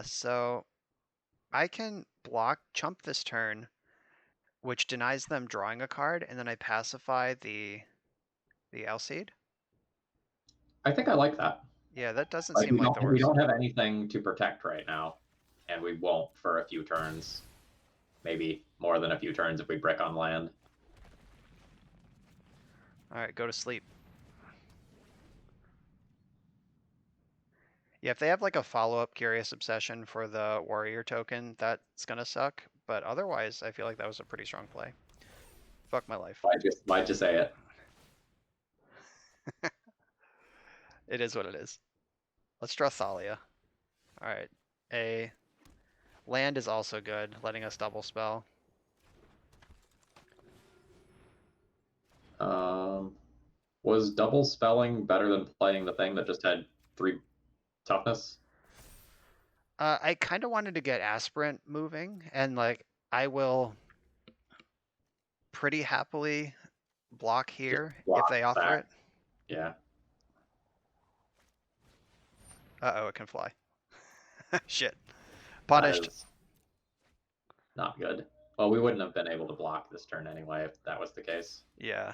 So I can block chump this turn, which denies them drawing a card, and then I pacify the Alseid. I think I like that. Yeah, that doesn't Like seem like the we worst. don't have anything to protect right now, and we won't for a few turns. Maybe more than a few turns if we brick on land. All right, go to sleep. Yeah, if they have like a follow-up Curious Obsession for the Warrior token, that's gonna suck. But otherwise, I feel like that was a pretty strong play. Fuck my life. Why'd you say it? It is what it is. Let's draw Thalia. All right, a land is also good, letting us double spell. Was double spelling better than playing the thing that just had 3 toughness? I kind of wanted to get Aspirant moving, and like I will pretty happily block here if they offer back. it. Yeah. Uh-oh, it can fly. Shit. That Punished. is not good. Well, we wouldn't have been able to block this turn anyway if that was the case. Yeah.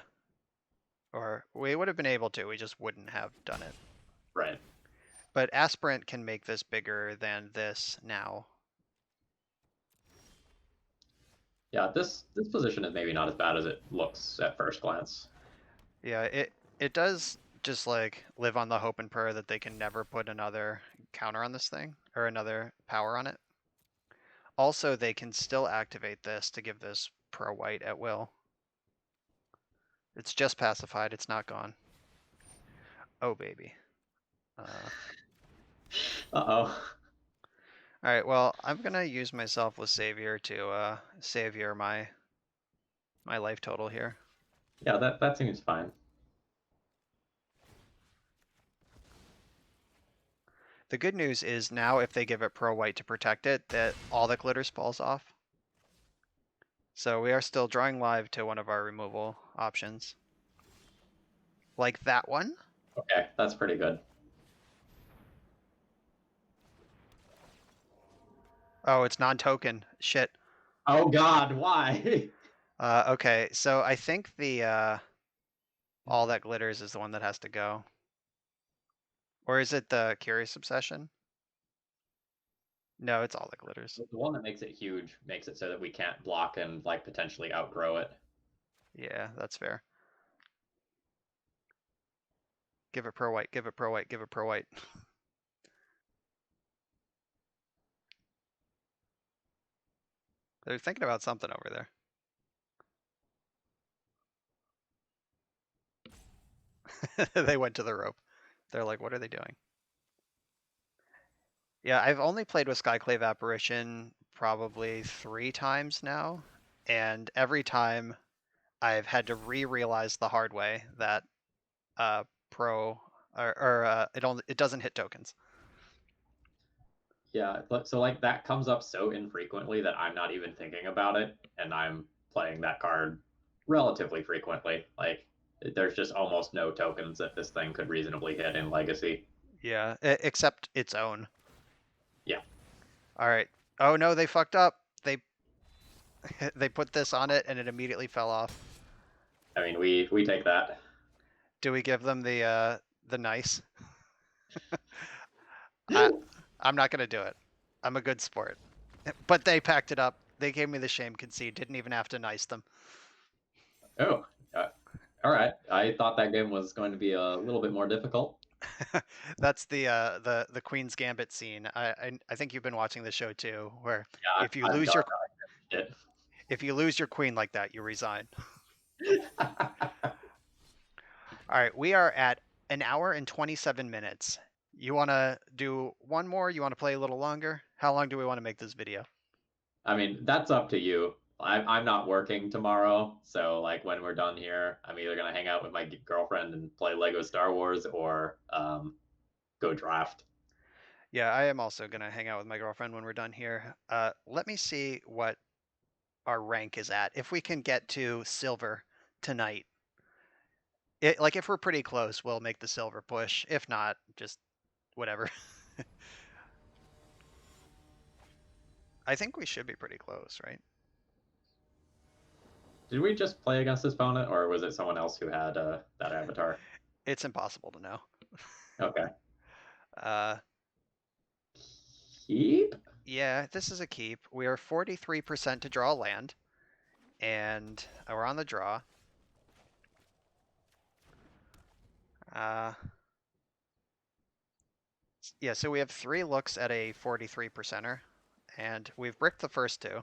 Or we would have been able to, we just wouldn't have done it. Right. But Aspirant can make this bigger than this now. Yeah, this position is maybe not as bad as it looks at first glance. Yeah, it does just like live on the hope and prayer that they can never put another counter on this thing, or another power on it. Also, they can still activate this to give this pro white at will. It's just pacified, it's not gone. Oh, baby. Uh-oh. Alright, well, I'm gonna use my Selfless Savior to savior my life total here. Yeah, that seems fine. The good news is now if they give it Pro White to protect it, that all the glitters falls off. So we are still drawing live to one of our removal options. Like that one. Okay, that's pretty good. Oh, it's non-token. Shit. Oh God, why? Okay, so I think the all that glitters is the one that has to go. Or is it the Curious Obsession? No, it's all that glitters. The one that makes it huge makes it so that we can't block and like potentially outgrow it. Yeah, that's fair. Give it Pro White, give it Pro White, give it Pro White. They're thinking about something over there. They went to the rope. They're like, what are they doing? Yeah, I've only played with Skyclave Apparition probably 3 times now, and every time I've had to realize the hard way that Pro or it doesn't hit tokens. Yeah, so like that comes up so infrequently that I'm not even thinking about it, and I'm playing that card relatively frequently. Like there's just almost no tokens that this thing could reasonably hit in Legacy. Yeah, except its own. Yeah. All right. Oh no, they fucked up. They they put this on it and it immediately fell off. I mean, we take that. Do we give them the nice? I'm not gonna do it. I'm a good sport. But they packed it up. They gave me the shame concede. Didn't even have to nice them. Oh, all right. I thought that game was going to be a little bit more difficult. That's the Queen's Gambit scene. I think you've been watching the show too, where Yeah, if you I'm lose done. if you lose your queen like that, you resign. All right, we are at 1 hour and 27 minutes. You want to do one more? You want to play a little longer? How long do we want to make this video? I mean, that's up to you. I'm not working tomorrow, so like when we're done here, I'm either gonna hang out with my girlfriend and play Lego Star Wars or go draft. Yeah, I am also gonna hang out with my girlfriend when we're done here. Let me see what our rank is at. If we can get to silver tonight, like if we're pretty close, we'll make the silver push. If not, just whatever. I think we should be pretty close, right? Did we just play against this opponent, or was it someone else who had that avatar? It's impossible to know. Okay. Keep? Yeah, this is a keep. We are 43% to draw land, and we're on the draw. Yeah, so we have 3 looks at a 43%er, and we've bricked the first 2.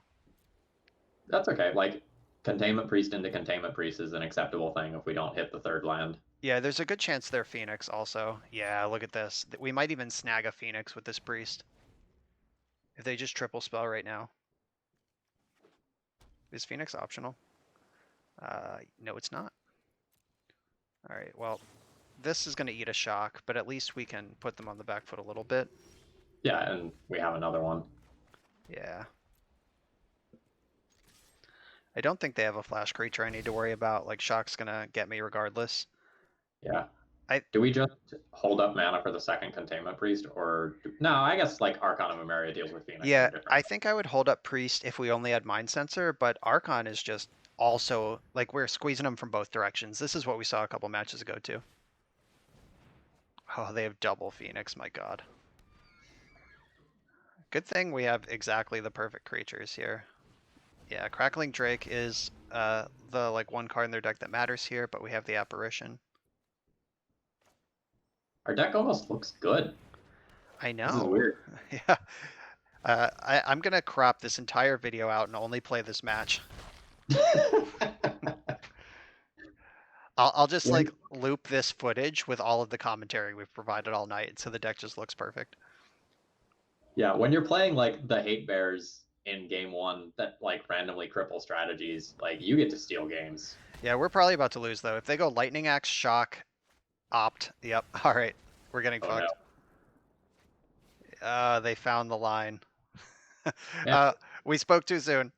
That's okay. Like, Containment Priest into Containment Priest is an acceptable thing if we don't hit the third land. Yeah, there's a good chance they're Phoenix also. Yeah, look at this. We might even snag a Phoenix with this Priest. If they just triple spell right now. Is Phoenix optional? No, it's not. Alright, well, this is going to eat a shock, but at least we can put them on the back foot a little bit. Yeah, and we have another one. Yeah. I don't think they have a flash creature I need to worry about. Like, shock's going to get me regardless. Yeah. Do we just hold up mana for the second Containment Priest, or no? I guess like Archon of Emeria deals with Phoenix. Yeah, I think I would hold up Priest if we only had Mind Sensor, but Archon is just also like we're squeezing them from both directions. This is what we saw a couple matches ago too. Oh, they have double Phoenix. My God. Good thing we have exactly the perfect creatures here. Yeah, Crackling Drake is the like one card in their deck that matters here, but we have the Apparition. Our deck almost looks good. I know. This is weird. Yeah. I'm gonna crop this entire video out and only play this match. I'll just like loop this footage with all of the commentary we've provided all night, so the deck just looks perfect. Yeah, when you're playing like the Hate Bears in game 1 that like randomly cripple strategies, like you get to steal games. Yeah, we're probably about to lose though. If they go Lightning Axe, Shock, Opt, yep. All right, we're getting fucked. No. They found the line. Yeah, We spoke too soon.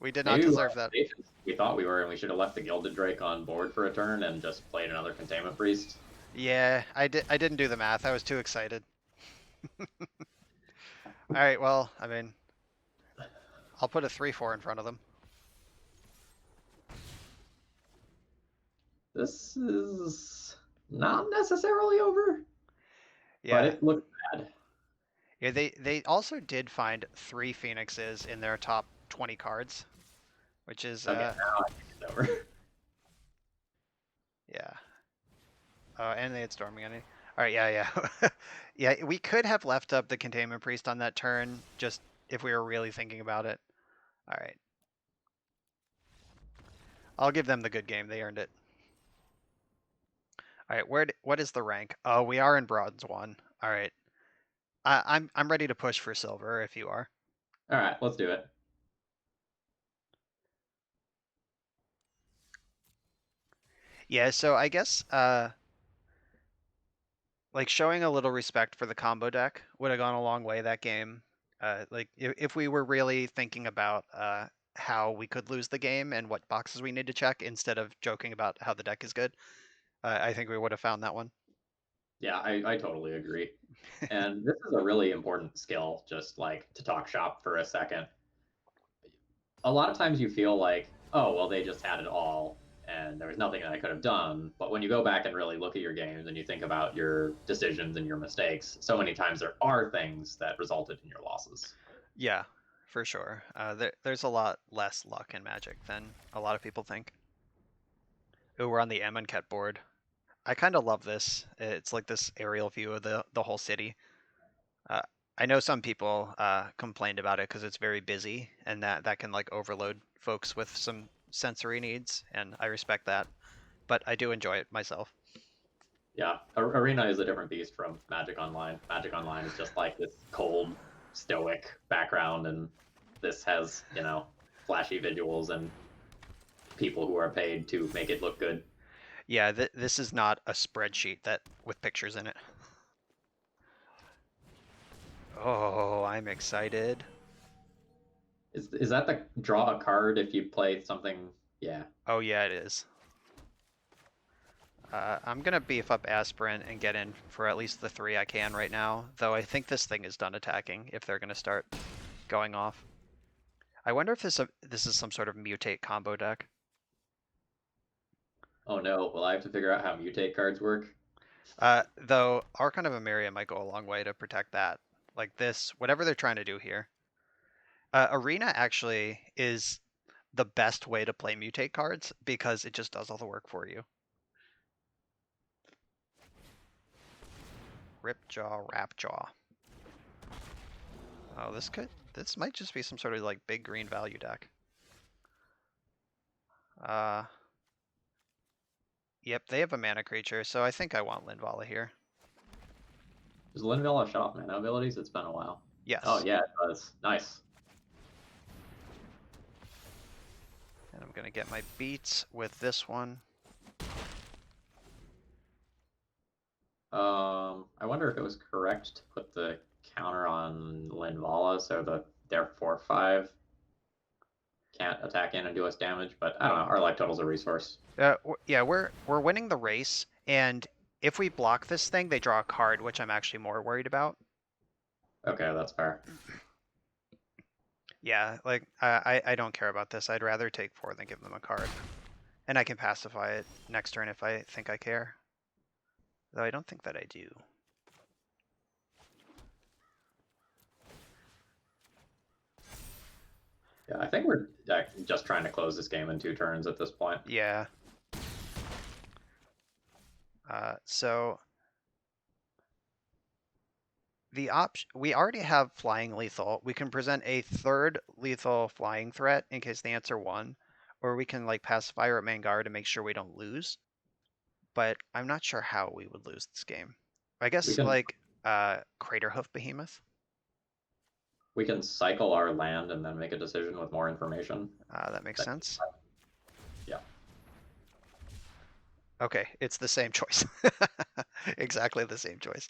We did not maybe we deserve weren't that. as safe as we thought we were, and we should have left the Gilded Drake on board for a turn and just played another Containment Priest. Yeah, I didn't do the math. I was too excited. All right, well, I mean, I'll put a 3/4 in front of them. This is not necessarily over, but Yeah. it looked bad. Yeah, they also did find 3 Phoenixes in their top 20 cards, which is Okay, now I think it's over. yeah. And they had Storming Enemy. All right, yeah, yeah. Yeah, we could have left up the Containment Priest on that turn, just if we were really thinking about it. All right. I'll give them the good game. They earned it. All right, what is the rank? Oh, we are in Bronze 1. All right. I'm ready to push for silver if you are. All right, let's do it. Yeah, so I guess like showing a little respect for the combo deck would have gone a long way that game. Like if we were really thinking about how we could lose the game and what boxes we need to check instead of joking about how the deck is good, I think we would have found that one. Yeah, I totally agree. And this is a really important skill, just like to talk shop for a second. A lot of times you feel like, oh, well, they just had it all and there was nothing that I could have done. But when you go back and really look at your games and you think about your decisions and your mistakes, so many times there are things that resulted in your losses. Yeah, for sure. There's a lot less luck in Magic than a lot of people think. Ooh, we're on the Amonkhet board. I kind of love this. It's like this aerial view of the whole city. Uh, I know some people complained about it because it's very busy and that can like overload folks with some sensory needs, and I respect that. But I do enjoy it myself. Yeah, Arena is a different beast from Magic Online. Magic Online is just like this cold, stoic background, and this has, flashy visuals and people who are paid to make it look good. Yeah, this is not a spreadsheet that with pictures in it. Oh, I'm excited. Is that the draw a card if you play something? Yeah. Oh yeah, it is. I'm gonna beef up Aspirin and get in for at least the 3 I can right now, though I think this thing is done attacking if they're gonna start going off. I wonder if this is some sort of mutate combo deck. Oh no, well I have to figure out how mutate cards work. Though Archon of Emeria might go a long way to protect that. Like this, whatever they're trying to do here. Arena actually is the best way to play mutate cards because it just does all the work for you. Ripjaw, Rapjaw. Oh, this might just be some sort of like big green value deck. Yep, they have a mana creature, so I think I want Linvala here. Does Linvilla shut off mana abilities? It's been a while. Yes. Oh yeah, it does. Nice. And I'm gonna get my beats with this one. I wonder if it was correct to put the counter on Linvala so that their 4/5 can't attack in and do us damage, but I don't know. Our life total's a resource. Yeah, we're winning the race, and if we block this thing, they draw a card, which I'm actually more worried about. Okay, that's fair. Yeah, like I don't care about this. I'd rather take 4 than give them a card, and I can pacify it next turn if I think I care. Though I don't think that I do. Yeah, I think we're just trying to close this game in 2 turns at this point. Yeah. So the option, we already have flying lethal. We can present a 3rd lethal flying threat in case they answer 1, or we can like pacify our main guard to make sure we don't lose. But I'm not sure how we would lose this game. I guess can like Craterhoof Behemoth. we can cycle our land and then make a decision with more information. That makes sense. Yeah. Okay, it's the same choice. Exactly the same choice.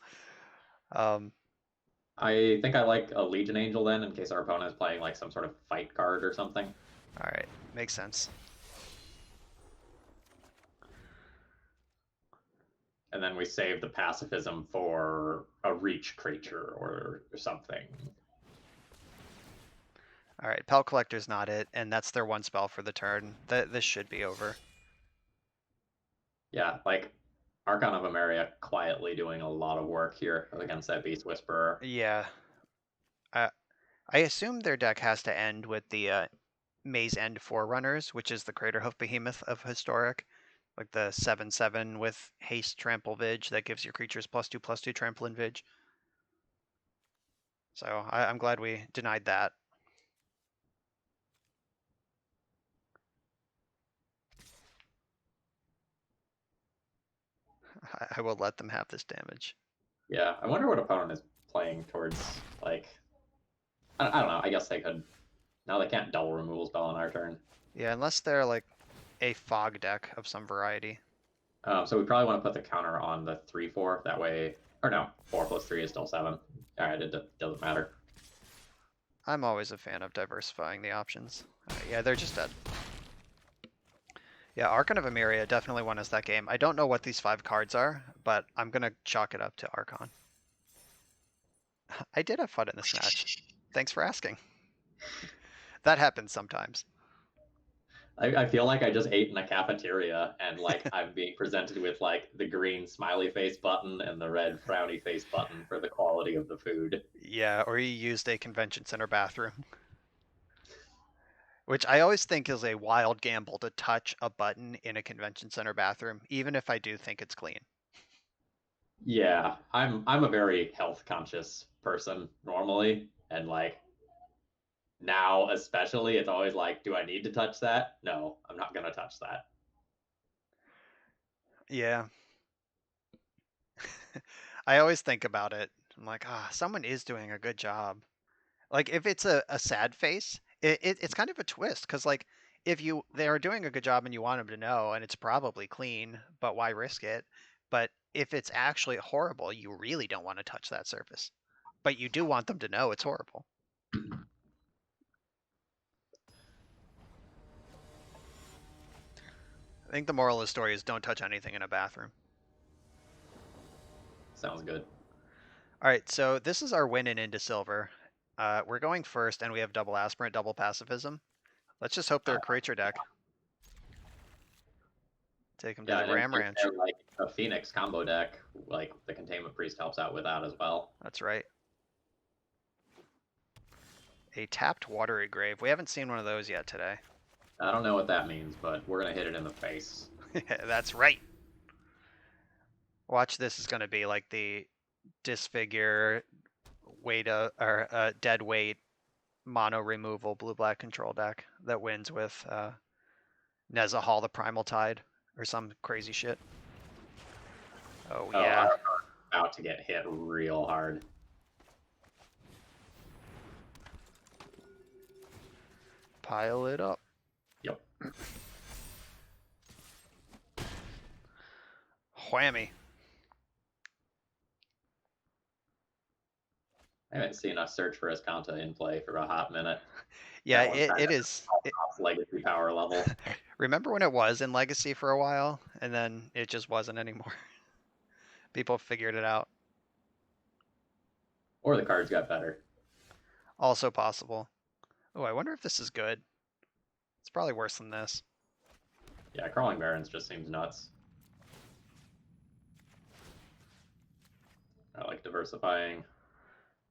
I think I like a Legion Angel then, in case our opponent is playing like some sort of fight card or something. All right, makes sense. And then we save the pacifism for a reach creature or something. All right, Pelt Collector's not it, and that's their one spell for the turn. This should be over. Yeah, like Archon of Emeria quietly doing a lot of work here against that Beast Whisperer. Yeah. I assume their deck has to end with the Maze End Forerunners, which is the Craterhoof Behemoth of Historic. Like the 7/7 with Haste Trample Vig that gives your creatures +2/+2 Trample and Vig. So I'm glad we denied that. I will let them have this damage. Yeah, I wonder what opponent is playing towards, like, I don't know, I guess they could, now they can't double removal spell on our turn. Yeah, unless they're like a fog deck of some variety. So we probably want to put the counter on the 3/4, that way, or no, 4+3 is still 7. Alright, it doesn't matter. I'm always a fan of diversifying the options. Yeah, they're just dead. Yeah, Archon of Emeria definitely won us that game. I don't know what these 5 cards are, but I'm gonna chalk it up to Archon. I did have fun in this match. Thanks for asking. That happens sometimes. I feel like I just ate in a cafeteria and like I'm being presented with like the green smiley face button and the red frowny face button for the quality of the food. Yeah, or you used a convention center bathroom. Which I always think is a wild gamble to touch a button in a convention center bathroom, even if I do think it's clean. Yeah, I'm a very health conscious person normally, and like now especially it's always like, do I need to touch that? No, I'm not gonna touch that. Yeah. I always think about it. I'm like, someone is doing a good job. Like if it's a sad face, it's kind of a twist because like if they are doing a good job and you want them to know and it's probably clean, but why risk it? But if it's actually horrible, you really don't want to touch that surface. But you do want them to know it's horrible. I think the moral of the story is don't touch anything in a bathroom. Sounds good. All right, so this is our win in into silver. We're going first, and we have double aspirant, double pacifism. Let's just hope they're a creature deck. Take them to the Ram Ranch. They're like a Phoenix combo deck, like the Containment Priest helps out with that as well. That's right. A tapped Watery Grave. We haven't seen one of those yet today. I don't know what that means, but we're gonna hit it in the face. That's right. Watch, this is going to be like the disfigure dead weight mono removal blue-black control deck that wins with Nezahal the Primal Tide or some crazy shit. Oh yeah. About to get hit real hard. Pile it up. Yep. Whammy. I haven't seen us search for Escanta in play for a hot minute. Yeah, it is. Legacy power level. Remember when it was in Legacy for a while, and then it just wasn't anymore? People figured it out. Or the cards got better. Also possible. Oh, I wonder if this is good. It's probably worse than this. Yeah, Crawling Barrens just seems nuts. I like diversifying.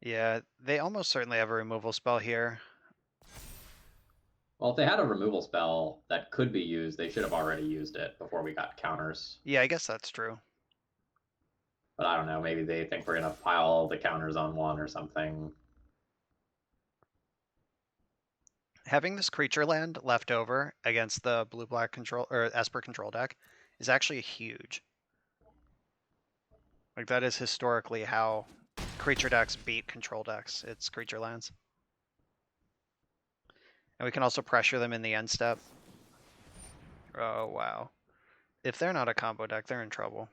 Yeah, they almost certainly have a removal spell here. Well, if they had a removal spell that could be used, they should have already used it before we got counters. Yeah, I guess that's true. But I don't know, maybe they think we're going to pile the counters on one or something. Having this creature land left over against the blue-black control or Esper control deck is actually huge. Like that is historically how creature decks beat control decks. It's creature lands. And we can also pressure them in the end step. Oh, wow. If they're not a combo deck, they're in trouble.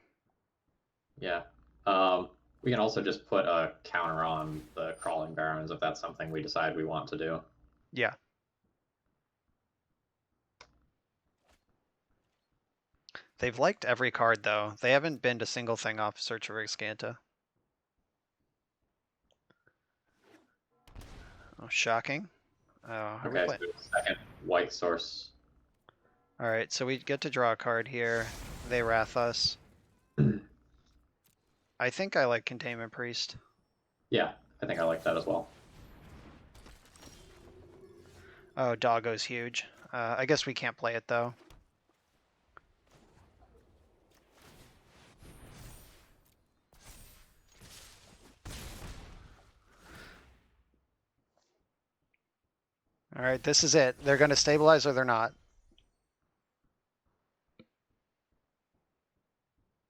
Yeah. We can also just put a counter on the Crawling Barons if that's something we decide we want to do. Yeah. They've liked every card though. They haven't been a single thing off Search for Excanta. Oh, shocking. Are we Okay, playing? so second white source. Alright, so we get to draw a card here. They wrath us. I think I like Containment Priest. Yeah, I think I like that as well. Oh, Doggo's huge. I guess we can't play it though. Alright, this is it. They're gonna stabilize or they're not.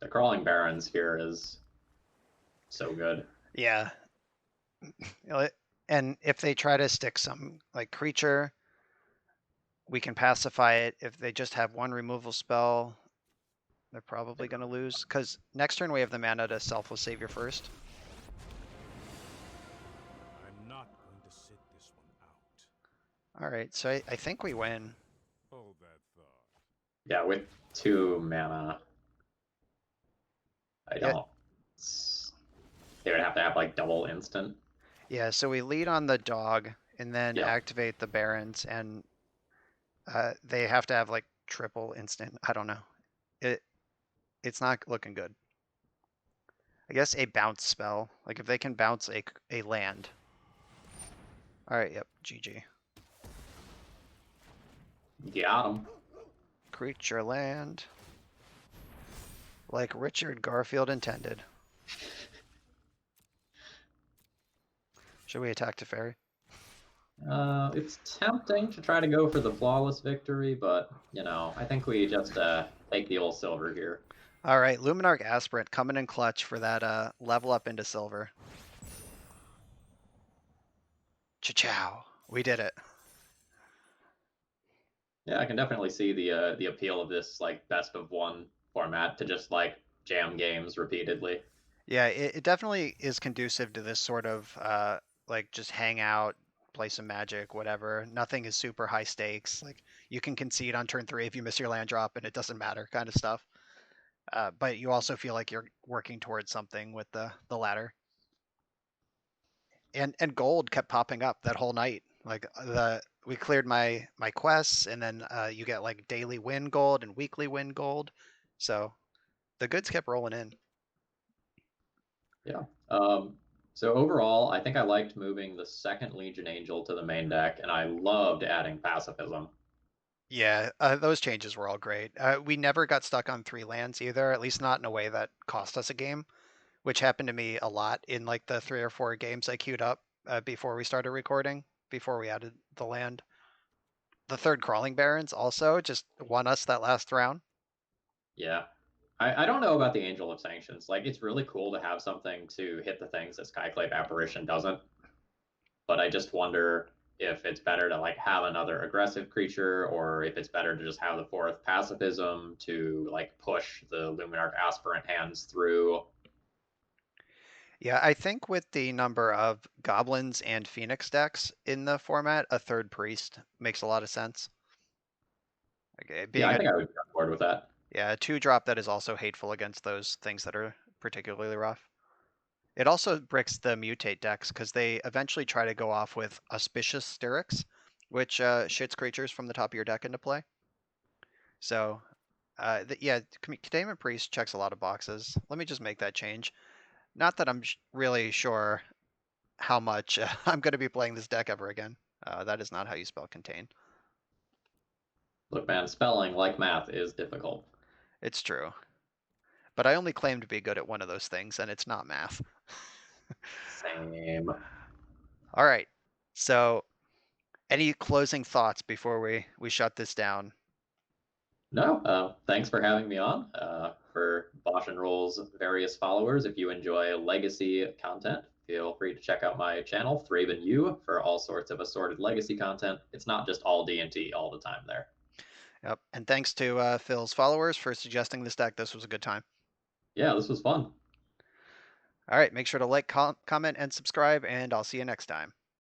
The Crawling Barons here is so good. Yeah. And if they try to stick some like creature, we can pacify it. If they just have one removal spell, they're probably gonna lose. Because next turn we have the mana to Selfless Savior first. I'm not going to sit this one out. Alright, so I think we win. Hold that thought. Yeah, with 2 mana. I Yeah. don't. They would have to have like double instant. Yeah, so we lead on the dog and then Yeah. activate the Barons, and they have to have like triple instant. I don't know. It's not looking good. I guess a bounce spell. Like if they can bounce a land. Alright, yep, GG. Got him. Creature land. Like Richard Garfield intended. Should we attack Teferi? It's tempting to try to go for the flawless victory, but you know, I think we just take the old silver here. Alright, Luminarch Aspirant coming in clutch for that level up into silver. Cha-chow. We did it. Yeah, I can definitely see the appeal of this like best of one format to just like jam games repeatedly. Yeah, it definitely is conducive to this sort of like just hang out, play some Magic, whatever. Nothing is super high stakes. Like you can concede on turn 3 if you miss your land drop and it doesn't matter, kind of stuff. But you also feel like you're working towards something with the ladder. And gold kept popping up that whole night. Like we cleared my quests, and then you get like daily win gold and weekly win gold. So the goods kept rolling in. Yeah. So overall, I think I liked moving the second Legion Angel to the main deck, and I loved adding pacifism. Yeah, those changes were all great. We never got stuck on 3 lands either, at least not in a way that cost us a game, which happened to me a lot in like the 3 or 4 games I queued up before we started recording, before we added the land. The third Crawling Barons also just won us that last round. Yeah. I don't know about the Angel of Sanctions. Like, it's really cool to have something to hit the things that Skyclave Apparition doesn't. But I just wonder if it's better to like have another aggressive creature, or if it's better to just have the 4th pacifism to like push the Luminarch Aspirant hands through. Yeah, I think with the number of goblins and phoenix decks in the format, a third priest makes a lot of sense. Okay, Yeah, being I a think I would be on board with that. yeah, a 2-drop that is also hateful against those things that are particularly rough. It also bricks the mutate decks because they eventually try to go off with Auspicious Styx, which shits creatures from the top of your deck into play. So, yeah, Containment Priest checks a lot of boxes. Let me just make that change. Not that I'm really sure how much I'm going to be playing this deck ever again. That is not how you spell contain. Look, man, spelling like math is difficult. It's true. But I only claim to be good at one of those things, and it's not math. Same. All right. So, any closing thoughts before we shut this down? No, thanks for having me on. For Bosch and Roll's various followers, if you enjoy legacy content, feel free to check out my channel, ThrabenU, for all sorts of assorted legacy content. It's not just all D&T all the time there. Yep. And thanks to Phil's followers for suggesting this deck. This was a good time. Yeah, this was fun. All right, make sure to like, comment, and subscribe, and I'll see you next time.